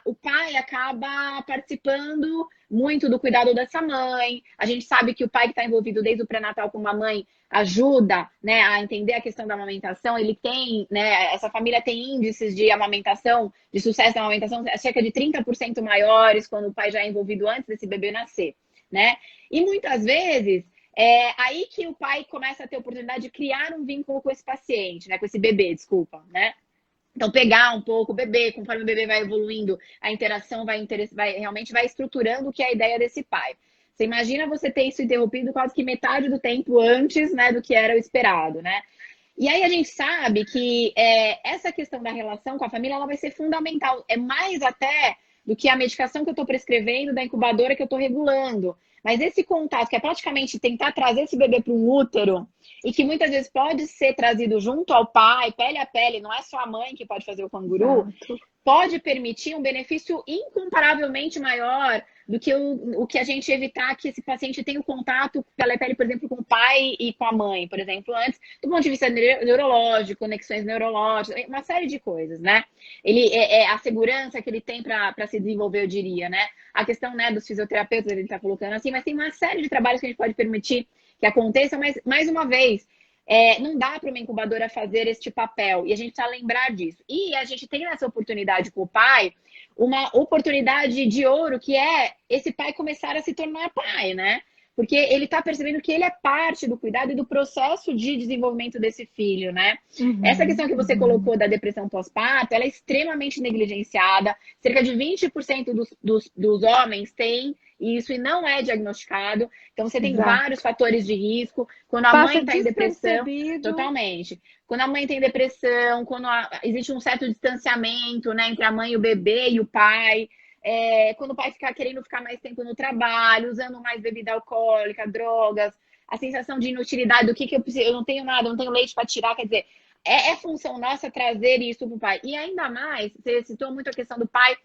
o pai acaba participando muito do cuidado dessa mãe. A gente sabe que o pai que está envolvido desde o pré-natal com uma mãe ajuda, né, a entender a questão da amamentação. Ele tem, né, essa família tem índices de amamentação, de sucesso na amamentação, cerca de 30% maiores quando o pai já é envolvido antes desse bebê nascer, né? E muitas vezes é aí que o pai começa a ter a oportunidade de criar um vínculo com esse paciente, né, com esse bebê, desculpa, né? Então, pegar um pouco o bebê, conforme o bebê vai evoluindo, a interação realmente vai estruturando o que é a ideia desse pai. Você imagina você ter isso interrompido quase que metade do tempo antes, né, do que era o esperado, né? E aí a gente sabe que essa questão da relação com a família ela vai ser fundamental. É mais até do que a medicação que eu estou prescrevendo, da incubadora que eu estou regulando. Mas esse contato, que é praticamente tentar trazer esse bebê para um útero, e que muitas vezes pode ser trazido junto ao pai, pele a pele, não é só a mãe que pode fazer o canguru, Exato. pode permitir um benefício incomparavelmente maior do que o que a gente evitar que esse paciente tenha o contato pela pele, por exemplo, com o pai e com a mãe, por exemplo, antes, do ponto de vista neurológico, conexões neurológicas, uma série de coisas, né? Ele a segurança que ele tem para se desenvolver, eu diria, né? A questão, né, dos fisioterapeutas, ele está colocando assim, mas tem uma série de trabalhos que a gente pode permitir que aconteça, mas mais uma vez, não dá para uma incubadora fazer este papel. E a gente precisa lembrar disso. E a gente tem essa oportunidade com o pai. uma oportunidade de ouro, que é esse pai começar a se tornar pai, né? Porque ele está percebendo que ele é parte do cuidado e do processo de desenvolvimento desse filho, né? Essa questão que você colocou da depressão pós-parto, ela é extremamente negligenciada. Cerca de 20% dos homens têm isso e não é diagnosticado. Então, você tem vários fatores de risco. Quando a mãe está em depressão, totalmente. Quando a mãe tem depressão, quando existe um certo distanciamento, né, entre a mãe e o bebê e o pai. Quando o pai querendo ficar mais tempo no trabalho, usando mais bebida alcoólica, drogas, a sensação de inutilidade, do que eu preciso, eu não tenho nada, eu não tenho leite para tirar, quer dizer, é função nossa trazer isso para o pai. E ainda mais, você citou muito a questão do pai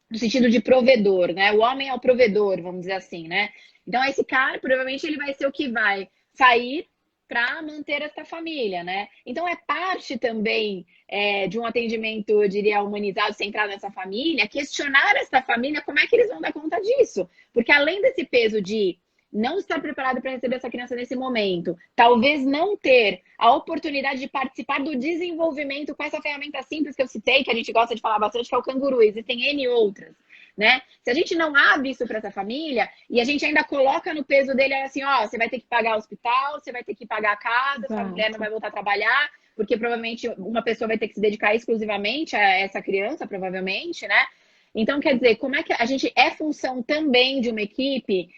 no sentido de provedor, né? O homem é o provedor, vamos dizer assim, né? Então, esse cara, provavelmente, ele vai ser o que vai sair para manter essa família, né? Então, é parte também de um atendimento, eu diria, humanizado, centrado nessa família, questionar essa família como é que eles vão dar conta disso. Porque além desse peso de não estar preparado para receber essa criança nesse momento, talvez não ter a oportunidade de participar do desenvolvimento com essa ferramenta simples que eu citei, que a gente gosta de falar bastante, que é o canguru, existem N outras, né? Se a gente não abre isso para essa família e a gente ainda coloca no peso dele assim, ó, você vai ter que pagar o hospital, você vai ter que pagar a casa, sua mulher não vai voltar a trabalhar, porque provavelmente uma pessoa vai ter que se dedicar exclusivamente a essa criança, provavelmente, né? Então, quer dizer, como é que a gente é função também de uma equipe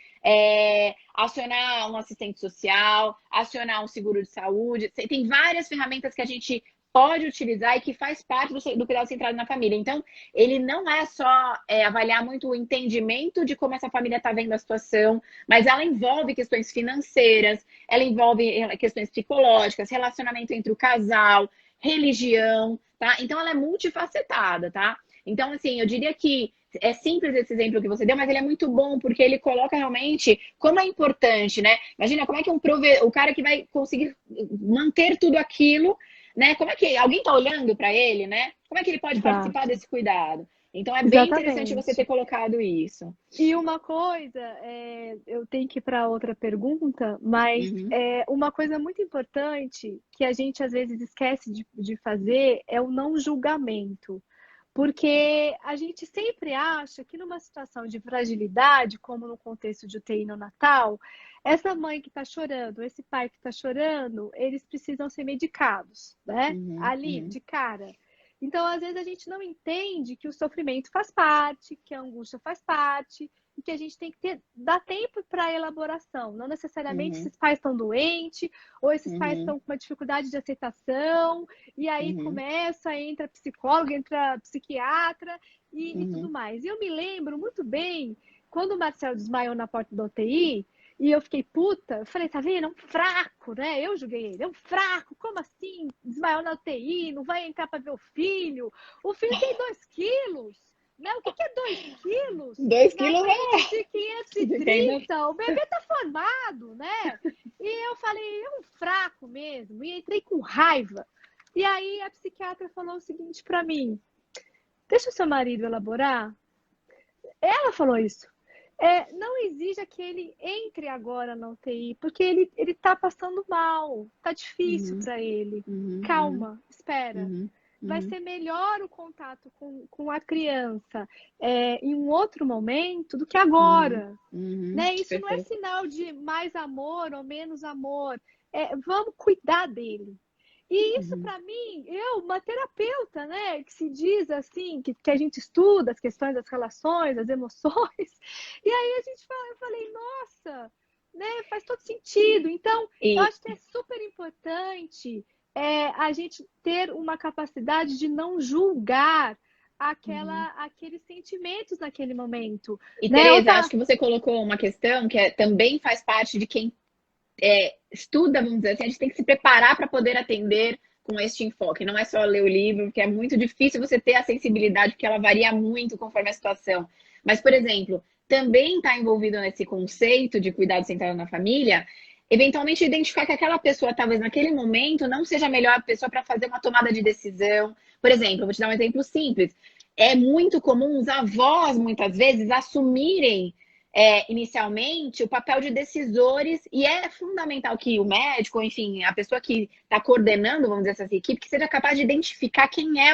acionar um assistente social, acionar um seguro de saúde. Tem várias ferramentas que a gente pode utilizar e que faz parte do cuidado centrado na família. Então, ele não é só avaliar muito o entendimento de como essa família está vendo a situação, mas ela envolve questões financeiras, ela envolve questões psicológicas, relacionamento entre o casal, religião, tá? Então, ela é multifacetada, tá? Então, assim, eu diria que é simples esse exemplo que você deu, mas ele é muito bom, porque ele coloca realmente como é importante, né? Imagina como é que o cara que vai conseguir manter tudo aquilo, né? Como é que alguém está olhando para ele, né? Como é que ele pode participar desse cuidado? Então, é bem interessante você ter colocado isso. E uma coisa, eu tenho que ir para outra pergunta, mas uma coisa muito importante que a gente às vezes esquece de fazer é o não julgamento. Porque a gente sempre acha que numa situação de fragilidade, como no contexto de UTI no Natal, essa mãe que está chorando, esse pai que está chorando, eles precisam ser medicados, né? Ali, de cara. Então, às vezes, a gente não entende que o sofrimento faz parte, que a angústia faz parte, e que a gente tem que dar tempo para a elaboração. Não necessariamente esses pais estão doentes, ou esses pais estão com uma dificuldade de aceitação, e aí entra psicólogo, entra psiquiatra e tudo mais. E eu me lembro muito bem, quando o Marcelo desmaiou na porta da UTI, e eu fiquei puta, eu falei, tá vendo? É um fraco, né? Eu julguei ele, é um fraco, como assim? Desmaiou na UTI, não vai entrar para ver o filho. O filho tem 2 quilos. Né? O que é 2 quilos? 2 quilos de 530, o bebê tá formado, né? E eu falei, é um fraco mesmo. E entrei com raiva. E aí a psiquiatra falou o seguinte para mim: deixa o seu marido elaborar. Ela falou isso. Não exija que ele entre agora na UTI, porque ele tá passando mal, tá difícil para ele. Calma, espera. Vai ser melhor o contato com a criança em um outro momento do que agora. Né? Isso não é sinal de mais amor ou menos amor. Vamos cuidar dele. E isso, para mim, uma terapeuta, né, que se diz assim, que a gente estuda as questões das relações, das emoções, e aí eu falei, nossa, né, faz todo sentido. Então, eu acho que é super importante a gente ter uma capacidade de não julgar aqueles sentimentos naquele momento. E, né? Tereza, acho que você colocou uma questão que também faz parte de quem estuda, vamos dizer assim, a gente tem que se preparar para poder atender com este enfoque. Não é só ler o livro, porque é muito difícil você ter a sensibilidade, porque ela varia muito conforme a situação. Mas, por exemplo, também está envolvido nesse conceito de cuidado centrado na família, eventualmente identificar que aquela pessoa, talvez naquele momento, não seja a melhor pessoa para fazer uma tomada de decisão. Por exemplo, eu vou te dar um exemplo simples. É muito comum os avós, muitas vezes, assumirem inicialmente o papel de decisores, e é fundamental que o médico, enfim, a pessoa que está coordenando, vamos dizer assim, essa equipe, que seja capaz de identificar quem é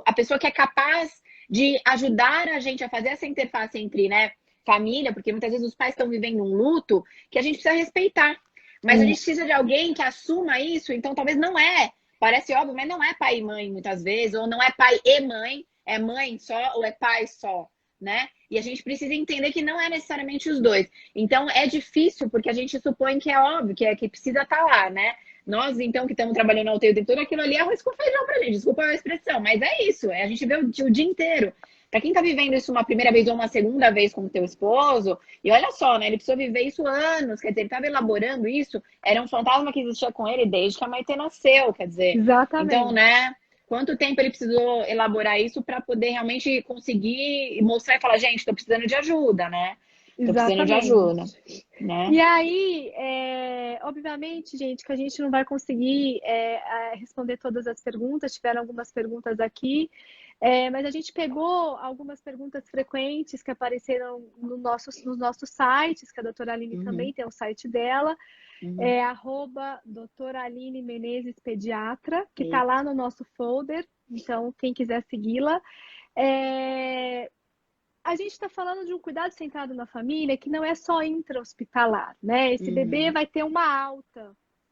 a pessoa que é capaz de ajudar a gente a fazer essa interface entre, né, família, porque muitas vezes os pais estão vivendo um luto que a gente precisa respeitar. Mas a gente precisa de alguém que assuma isso, então talvez não é, parece óbvio, mas não é pai e mãe muitas vezes, ou não é pai e mãe, é mãe só ou é pai só, né? E a gente precisa entender que não é necessariamente os dois. Então é difícil, porque a gente supõe que é óbvio, que precisa estar lá, né? Nós, então, que estamos trabalhando na UTI o tempo todo, aquilo ali é arroz com feijão pra gente, desculpa a expressão, mas é isso, a gente vê o dia inteiro. Para quem tá vivendo isso uma primeira vez ou uma segunda vez com o teu esposo, e olha só, né? Ele precisou viver isso anos, quer dizer, ele estava elaborando isso, era um fantasma que existia com ele desde que a Maitê nasceu, quer dizer. Então, Exatamente. né? Quanto tempo ele precisou elaborar isso para poder realmente conseguir mostrar e falar, gente, estou precisando de ajuda, né? Estou precisando de ajuda, Exatamente. né? E aí, obviamente, gente, que a gente não vai conseguir responder todas as perguntas, tiveram algumas perguntas aqui, mas a gente pegou algumas perguntas frequentes que apareceram nos nossos sites, que a doutora Aline Uhum, também tem o site dela, uhum, doutora Aline Menezes Pediatra, que está isso. lá no nosso folder, então quem quiser segui-la. É, a gente está falando de um cuidado centrado na família que não é só intra-hospitalar, né? Esse bebê Uhum, vai ter uma alta.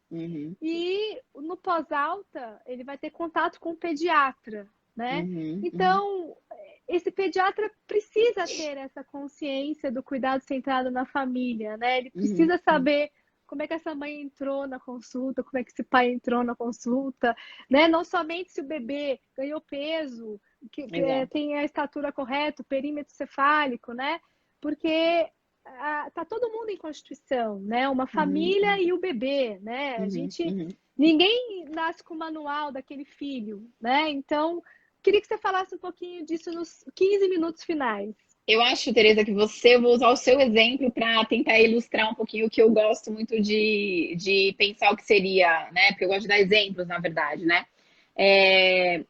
uhum, E no pós-alta, ele vai ter contato com o pediatra, né? uhum, uhum, Então, esse pediatra precisa ter essa consciência do cuidado centrado na família, né? Ele uhum, precisa uhum. saber como é que essa mãe entrou na consulta, como é que esse pai entrou na consulta, né? Não somente se o bebê ganhou peso, Exato. tem a estatura correta, o perímetro cefálico, né? Porque tá todo mundo em constituição, né? Uma Uhum, família uhum, e o bebê, né? uhum, uhum. Ninguém nasce com o manual daquele filho, né? Então, queria que você falasse um pouquinho disso nos 15 minutos finais. Eu acho, Tereza, que eu vou usar o seu exemplo para tentar ilustrar um pouquinho o que eu gosto muito de pensar o que seria, né? Porque eu gosto de dar exemplos, na verdade, né?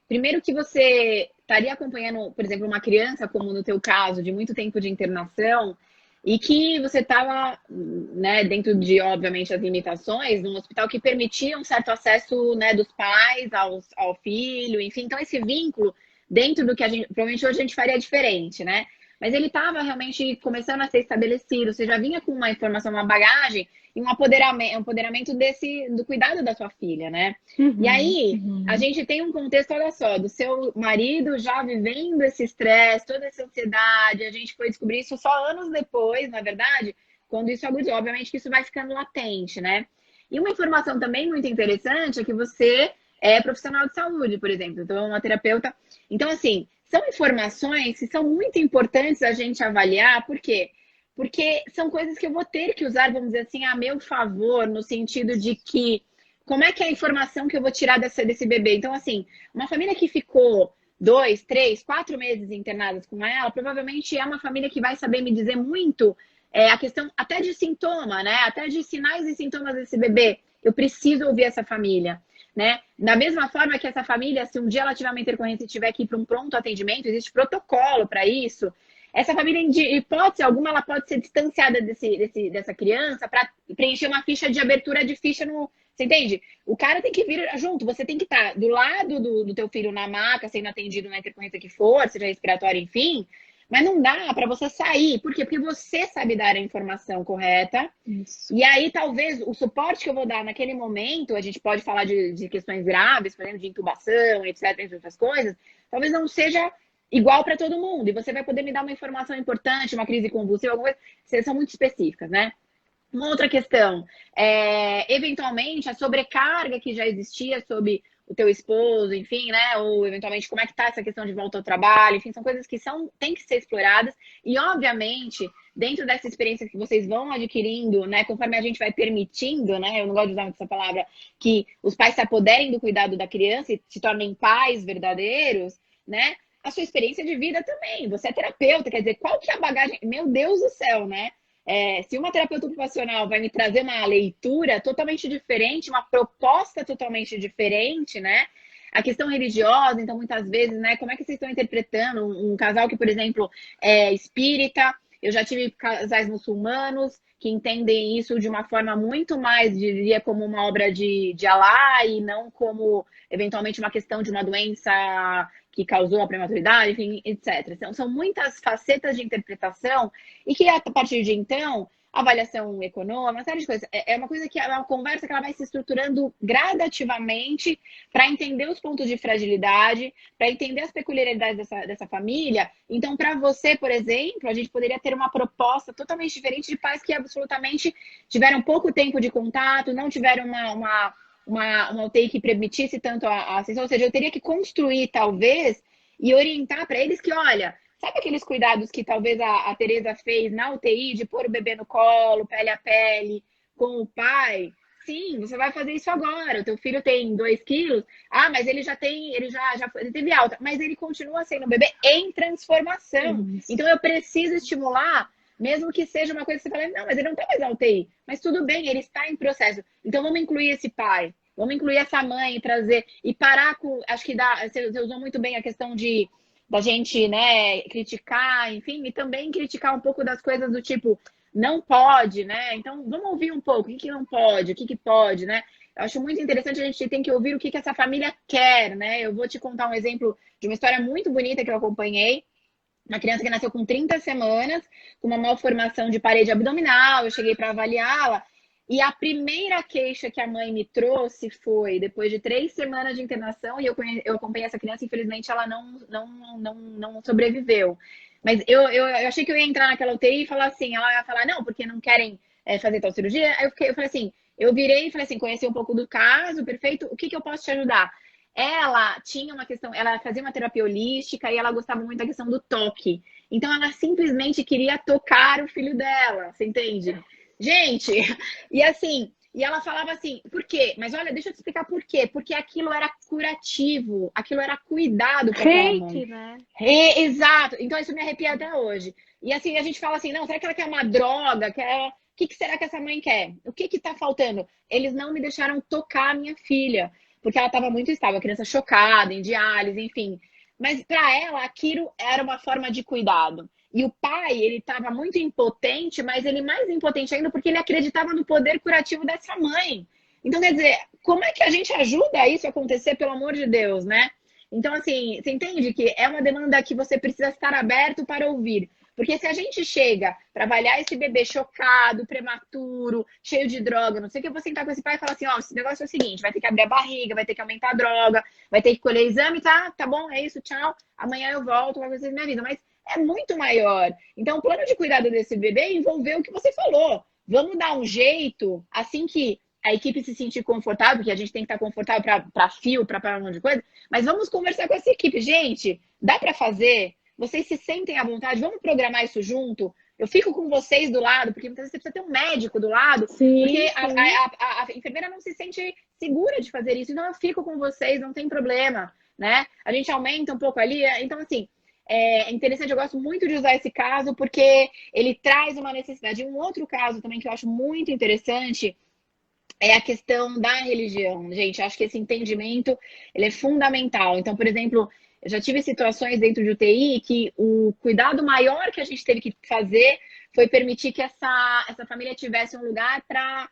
Primeiro que você estaria acompanhando, por exemplo, uma criança, como no teu caso, de muito tempo de internação, e que você estava, né, dentro de, obviamente, as limitações, num hospital que permitia um certo acesso, né, dos pais ao filho, enfim. Então, esse vínculo, dentro do que a gente, provavelmente hoje a gente faria diferente, né? Mas ele estava realmente começando a ser estabelecido, você já vinha com uma informação, uma bagagem e um empoderamento do cuidado da sua filha, né? E Uhum, aí, a uhum. gente tem um contexto, olha só, do seu marido já vivendo esse estresse, toda essa ansiedade, a gente foi descobrir isso só anos depois, na verdade, quando isso agudizou. Obviamente que isso vai ficando latente, né? E uma informação também muito interessante é que você é profissional de saúde, por exemplo, então uma terapeuta. Então, assim, são informações que são muito importantes a gente avaliar, por quê? Porque são coisas que eu vou ter que usar, vamos dizer assim, a meu favor, no sentido de que como é que é a informação que eu vou tirar desse bebê? Então, assim, uma família que ficou 2, 3, 4 meses internadas com ela, provavelmente é uma família que vai saber me dizer muito a questão até de sintoma, né? Até de sinais e sintomas desse bebê. Eu preciso ouvir essa família, né? Da mesma forma que essa família, se um dia ela tiver uma intercorrência e tiver que ir para um pronto atendimento, existe protocolo para isso. Essa família, de hipótese alguma, ela pode ser distanciada dessa criança para preencher uma ficha de abertura de ficha no. Você entende? O cara tem que vir junto, você tem que estar do lado do teu filho na maca, sendo atendido na intercorrência que for, seja respiratória, enfim. Mas não dá para você sair. Por quê? Porque você sabe dar a informação correta. Isso. E aí, talvez, o suporte que eu vou dar naquele momento, a gente pode falar de questões graves, por exemplo, de intubação, etc., entre outras coisas, talvez não seja igual para todo mundo. E você vai poder me dar uma informação importante, uma crise convulsiva, alguma coisa. Vocês são muito específicas, né? Uma outra questão, eventualmente, a sobrecarga que já existia sobre o teu esposo, enfim, né? Ou eventualmente como é que tá essa questão de volta ao trabalho, enfim, são coisas que têm que ser exploradas. E, obviamente, dentro dessa experiência que vocês vão adquirindo, né? Conforme a gente vai permitindo, né? Eu não gosto de usar muito essa palavra, que os pais se apoderem do cuidado da criança e se tornem pais verdadeiros, né? A sua experiência de vida também. Você é terapeuta, quer dizer, qual que é a bagagem? Meu Deus do céu, né? Se uma terapeuta ocupacional vai me trazer uma leitura totalmente diferente, uma proposta totalmente diferente, né? A questão religiosa, então, muitas vezes, né? Como é que vocês estão interpretando um casal que, por exemplo, é espírita? Eu já tive casais muçulmanos que entendem isso de uma forma muito mais, diria, como uma obra de Alá e não como, eventualmente, uma questão de uma doença que causou a prematuridade, enfim, etc. Então, são muitas facetas de interpretação e que, a partir de então, avaliação econômica, uma série de coisas. É uma coisa que é uma conversa que ela vai se estruturando gradativamente para entender os pontos de fragilidade, para entender as peculiaridades dessa família. Então, para você, por exemplo, a gente poderia ter uma proposta totalmente diferente de pais que absolutamente tiveram pouco tempo de contato, não tiveram uma UTI que permitisse tanto a ascensão. Ou seja, eu teria que construir, talvez, e orientar para eles que, olha, sabe aqueles cuidados que talvez a Tereza fez na UTI, de pôr o bebê no colo, pele a pele, com o pai? Sim, você vai fazer isso agora. O teu filho tem 2 quilos. Ah, mas ele já tem, ele teve alta. Mas ele continua sendo um bebê em transformação. Isso. Então, eu preciso estimular, mesmo que seja uma coisa que você fala, não, mas ele não está mais na UTI. Mas tudo bem, ele está em processo. Então, vamos incluir esse pai. Vamos incluir essa mãe, trazer... E parar com... Acho que você usou muito bem a questão da gente, né, criticar, enfim, e também criticar um pouco das coisas do tipo, não pode, né? Então, vamos ouvir um pouco, o que não pode, o que pode, né? Eu acho muito interessante, a gente tem que ouvir o que essa família quer, né? Eu vou te contar um exemplo de uma história muito bonita que eu acompanhei. Uma criança que nasceu com 30 semanas, com uma malformação de parede abdominal, eu cheguei para avaliá-la, e a primeira queixa que a mãe me trouxe foi, depois de 3 semanas de internação, e eu acompanhei essa criança, infelizmente ela não sobreviveu. Mas eu achei que eu ia entrar naquela UTI e falar assim, ela ia falar, não, porque não querem fazer tal cirurgia. Aí eu falei assim, eu virei e falei assim, conheci um pouco do caso, perfeito, o que eu posso te ajudar? Ela tinha uma questão, ela fazia uma terapia holística e ela gostava muito da questão do toque. Então ela simplesmente queria tocar o filho dela, você entende? Gente, e assim, e ela falava assim, por quê? Mas olha, deixa eu te explicar por quê. Porque aquilo era curativo, aquilo era cuidado para aquela mãe. Reiki, né? Exato. Então isso me arrepia até hoje. E assim, a gente fala assim, não, será que ela quer uma droga? O que será que essa mãe quer? O que tá faltando? Eles não me deixaram tocar a minha filha, porque ela estava muito estável, a criança chocada, em diálise, enfim. Mas para ela, aquilo era uma forma de cuidado. E o pai, ele estava muito impotente, mas ele mais impotente ainda porque ele acreditava no poder curativo dessa mãe. Então, quer dizer, como é que a gente ajuda isso a acontecer, pelo amor de Deus, né? Então, assim, você entende que é uma demanda que você precisa estar aberto para ouvir. Porque se a gente chega para avaliar esse bebê chocado, prematuro, cheio de droga, não sei o que, eu vou sentar com esse pai e falar assim, ó, esse negócio é o seguinte, vai ter que abrir a barriga, vai ter que aumentar a droga, vai ter que colher exame, tá bom, é isso, tchau, amanhã eu volto, vocês me avisam. Mas é muito maior. Então, o plano de cuidado desse bebê envolveu o que você falou. Vamos dar um jeito, assim que a equipe se sentir confortável, porque a gente tem que estar confortável para fio, para um monte de coisa, mas vamos conversar com essa equipe. Gente, dá para fazer? Vocês se sentem à vontade? Vamos programar isso junto? Eu fico com vocês do lado, porque muitas vezes você precisa ter um médico do lado, Sim, porque sim. a enfermeira não se sente segura de fazer isso. Então, eu fico com vocês, não tem problema, né? A gente aumenta um pouco ali. Então, assim, é interessante, eu gosto muito de usar esse caso, porque ele traz uma necessidade. Um outro caso também que eu acho muito interessante é a questão da religião. Gente, acho que esse entendimento ele é fundamental. Então, por exemplo, eu já tive situações dentro de UTI que o cuidado maior que a gente teve que fazer foi permitir que essa família tivesse um lugar para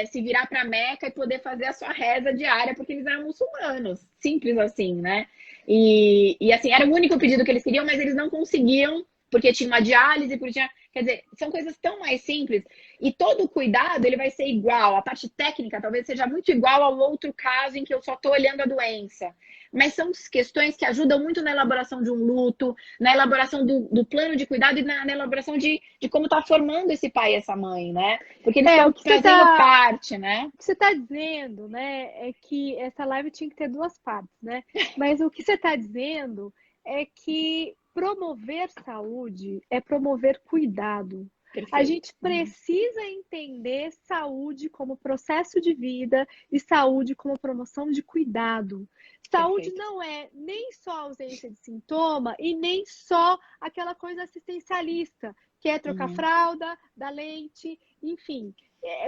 se virar para Meca e poder fazer a sua reza diária, porque eles eram muçulmanos. Simples assim, né? E assim, era o único pedido que eles queriam, mas eles não conseguiam, porque tinha uma diálise, porque tinha... Quer dizer, são coisas tão mais simples. E todo o cuidado, ele vai ser igual. A parte técnica talvez seja muito igual ao outro caso em que eu só estou olhando a doença. Mas são questões que ajudam muito na elaboração de um luto, na elaboração do plano de cuidado e na elaboração de como está formando esse pai e essa mãe, né? Porque eles estão trazendo parte, né? O que você está dizendo, né, é que essa live tinha que ter 2 partes, né? Mas o que você está dizendo é que promover saúde é promover cuidado. Perfeito. A gente precisa entender saúde como processo de vida e saúde como promoção de cuidado. Saúde Perfeito. não é nem só ausência de sintoma e nem só aquela coisa assistencialista, que é trocar fralda, dar leite, enfim.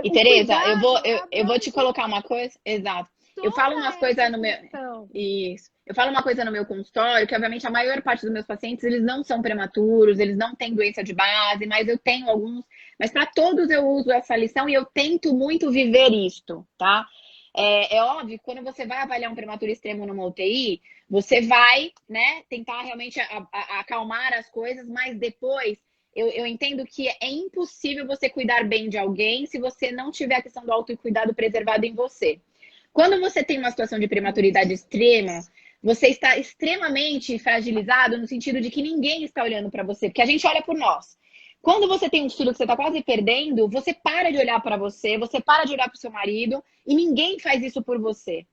E Tereza, eu vou te colocar uma coisa, exato. Eu falo umas coisas no meu isso. Eu falo uma coisa no meu consultório, que obviamente a maior parte dos meus pacientes, eles não são prematuros, eles não têm doença de base, mas eu tenho alguns, mas para todos eu uso essa lição e eu tento muito viver isto, tá? É óbvio que quando você vai avaliar um prematuro extremo numa UTI, você vai, né, tentar realmente acalmar as coisas, mas depois eu entendo que é impossível você cuidar bem de alguém se você não tiver a questão do autocuidado preservado em você. Quando você tem uma situação de prematuridade extrema, você está extremamente fragilizado no sentido de que ninguém está olhando para você, porque a gente olha por nós. Quando você tem um filho que você está quase perdendo, você para de olhar para você, você para de olhar para o seu marido e ninguém faz isso por você.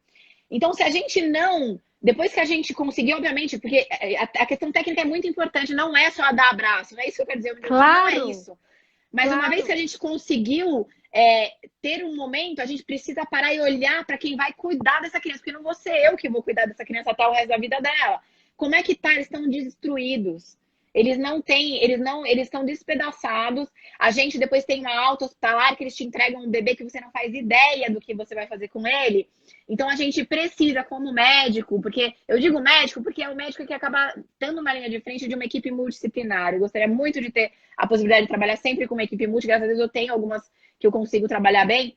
Então, se a gente não. Depois que a gente conseguir, obviamente, porque a questão técnica é muito importante, não é só dar abraço, não é isso que eu quero dizer, não é Claro, isso. Mas uma vez que a claro. gente conseguiu ter um momento, a gente precisa parar e olhar para quem vai cuidar dessa criança, porque não vou ser eu que vou cuidar dessa criança até o resto da vida dela. Como é que tá? Eles estão destruídos. Eles não têm, eles estão despedaçados. A gente depois tem uma alta hospitalar que eles te entregam um bebê que você não faz ideia do que você vai fazer com ele. Então a gente precisa, como médico, porque eu digo médico porque é o médico que acaba dando uma linha de frente de uma equipe multidisciplinar. Eu gostaria muito de ter a possibilidade de trabalhar sempre com uma equipe multi, graças a Deus eu tenho algumas que eu consigo trabalhar bem.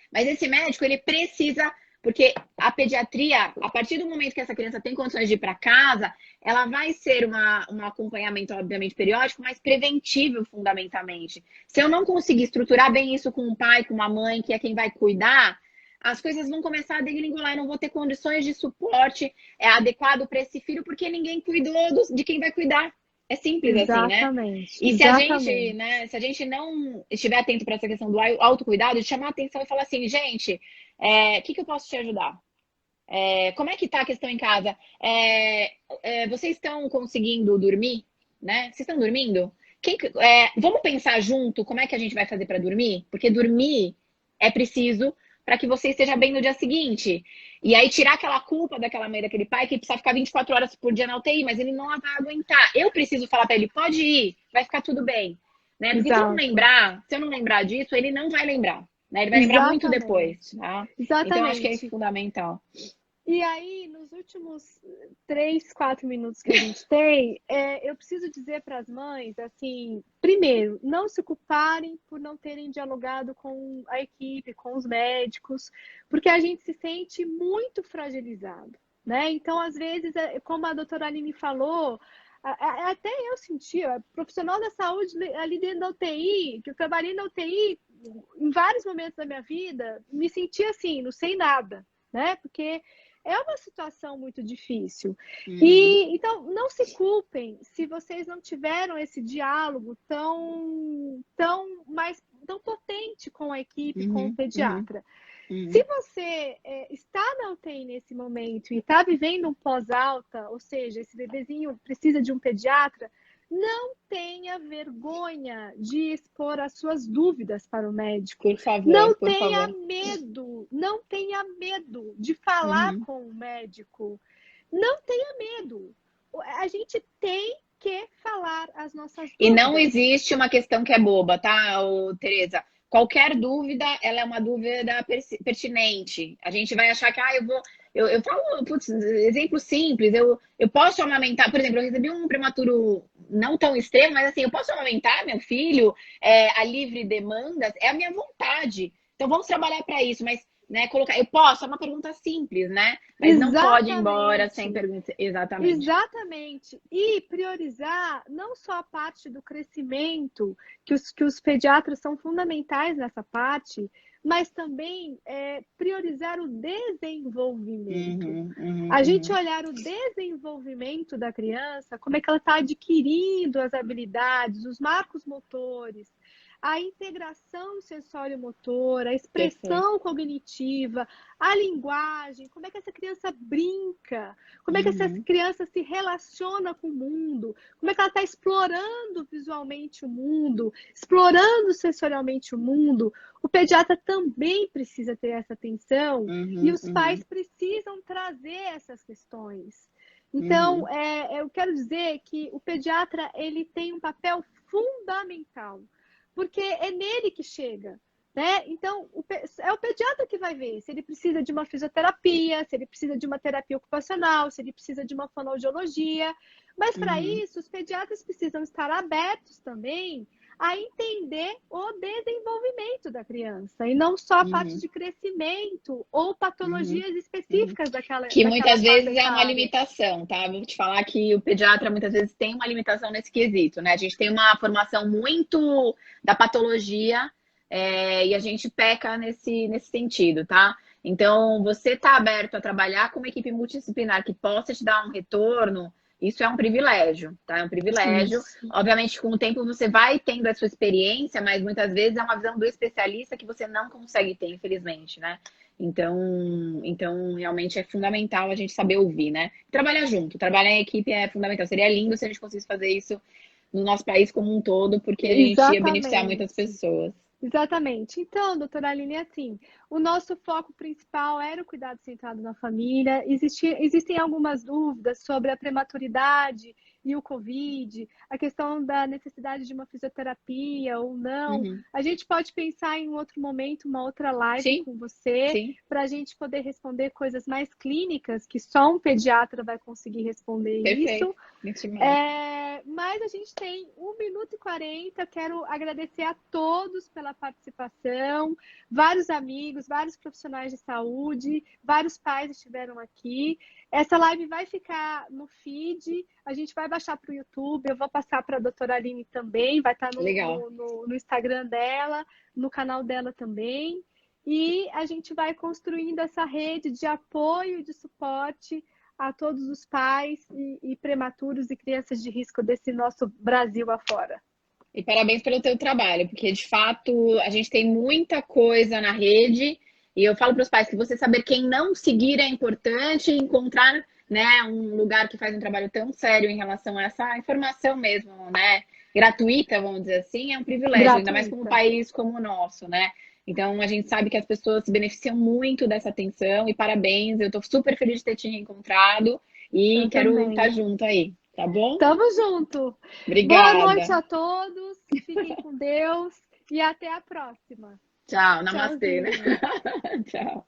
Mas esse médico, ele precisa, porque a pediatria, a partir do momento que essa criança tem condições de ir para casa, ela vai ser um acompanhamento, obviamente, periódico, mas preventivo, fundamentalmente. Se eu não conseguir estruturar bem isso com um pai, com uma mãe, que é quem vai cuidar, as coisas vão começar a degringolar e não vou ter condições de suporte adequado para esse filho, porque ninguém cuidou de quem vai cuidar. É simples assim, né? Exatamente, E se a gente, exatamente. né, se a gente não estiver atento para essa questão do autocuidado, de chamar a atenção e falar assim, gente, o que eu posso te ajudar? Como é que tá a questão em casa? Vocês estão conseguindo dormir? Né? Vocês estão dormindo? Vamos pensar junto como é que a gente vai fazer para dormir? Porque dormir é preciso para que você esteja bem no dia seguinte. E aí tirar aquela culpa daquela mãe, daquele pai que precisa ficar 24 horas por dia na UTI, mas ele não vai aguentar. Eu preciso falar para ele, pode ir, vai ficar tudo bem. Né? Porque Exato. se eu não lembrar disso, ele não vai lembrar. Né? Ele vai lembrar muito depois. Exatamente. Tá? Então, eu acho que é Exatamente. fundamental. E aí, nos últimos 3, 4 minutos que a gente tem, eu preciso dizer para as mães, assim, primeiro, não se culparem por não terem dialogado com a equipe, com os médicos, porque a gente se sente muito fragilizado, né? Então, às vezes, como a doutora Aline falou, até eu senti, profissional da saúde ali dentro da UTI, que eu trabalhei na UTI em vários momentos da minha vida, me senti assim, não sei nada, né? Porque é uma situação muito difícil. Uhum, E então não se culpem se vocês não tiveram esse diálogo tão potente com a equipe, com o uhum, uhum, pediatra. Se uhum. você está na UTI nesse momento e está vivendo um pós-alta, ou seja, esse bebezinho precisa de um pediatra, não tenha vergonha de expor as suas dúvidas para o médico. Por favor, Não por tenha favor. medo, não tenha medo de falar Uhum. com o médico. Não tenha medo. A gente tem que falar as nossas E não dúvidas. existe uma questão que é boba, tá, Tereza? Qualquer dúvida, ela é uma dúvida pertinente. A gente vai achar que, eu falo, putz, exemplo simples, eu posso amamentar, por exemplo, eu recebi um prematuro não tão extremo, mas assim, eu posso amamentar meu filho a livre demanda, é a minha vontade. Então vamos trabalhar para isso, mas né, colocar, eu posso, é uma pergunta simples, né? Mas não pode ir embora sem Exatamente. pergunta. Exatamente. Exatamente. E priorizar não só a parte do crescimento, que os pediatras são fundamentais nessa parte, mas também priorizar o desenvolvimento. Uhum, uhum, A gente uhum. olhar o desenvolvimento da criança, como é que ela está adquirindo as habilidades, os marcos motores, a integração sensório-motora, a Perfeito. expressão cognitiva, a linguagem, como é que essa criança brinca, como é que essa Uhum, criança se relaciona com o mundo, como é que ela está explorando visualmente o mundo, explorando sensorialmente o mundo. O pediatra também precisa ter essa atenção e uhum, os pais uhum, precisam trazer essas questões. Então, uhum, eu quero dizer que o pediatra ele tem um papel fundamental, porque é nele que chega. Né? Então, é o pediatra que vai ver se ele precisa de uma fisioterapia, se ele precisa de uma terapia ocupacional, se ele precisa de uma fonoaudiologia. Mas, para uhum, isso, os pediatras precisam estar abertos também a entender o desenvolvimento da criança, e não só a parte Uhum, de crescimento ou uhum, patologias uhum. específicas Que daquela muitas faixa vezes é uma etária. limitação, tá? Vou te falar que o pediatra muitas vezes tem uma limitação nesse quesito, né? A gente tem uma formação muito da patologia, e a gente peca nesse sentido, tá? Então, você tá aberto a trabalhar com uma equipe multidisciplinar que possa te dar um retorno, isso é um privilégio, tá? É um privilégio. Isso, Obviamente, com o tempo você vai tendo a sua experiência, mas muitas vezes é uma visão do especialista que você não consegue ter, infelizmente, né? Então, realmente é fundamental a gente saber ouvir, né? Trabalhar junto, trabalhar em equipe é fundamental. Seria lindo se a gente conseguisse fazer isso no nosso país como um todo, porque a gente ia beneficiar muitas exatamente. pessoas. Exatamente. Então, doutora Aline, assim, o nosso foco principal era o cuidado centrado na família. Existem algumas dúvidas sobre a prematuridade e o Covid, a questão da necessidade de uma fisioterapia ou não. Uhum. A gente pode pensar em um outro momento, uma outra live Sim, com você, sim, para a gente poder responder coisas mais clínicas, que só um pediatra vai conseguir responder perfeito. isso. A gente marca. Mas a gente tem 1 minuto e 40. Quero agradecer a todos pela participação, vários amigos, vários profissionais de saúde, vários pais estiveram aqui. Essa live vai ficar no feed, a gente vai baixar para o YouTube, eu vou passar para a doutora Aline também, vai estar Legal. no Instagram dela, no canal dela também. E a gente vai construindo essa rede de apoio e de suporte a todos os pais e prematuros e crianças de risco desse nosso Brasil afora. E parabéns pelo teu trabalho, porque de fato a gente tem muita coisa na rede. E eu falo para os pais que você saber quem não seguir é importante, encontrar, né, um lugar que faz um trabalho tão sério em relação a essa informação mesmo, né, gratuita, vamos dizer assim, é um privilégio, ainda mais com um Gratuita. país como o nosso, né? Então a gente sabe que as pessoas se beneficiam muito dessa atenção e parabéns, eu estou super feliz de ter te reencontrado e Eu quero estar também. junto aí, tá bom? Tamo junto. Boa noite Obrigada. a todos. Fiquem com Deus e até a próxima. Tchau, namastê, né? Tchauzinho. Tchau.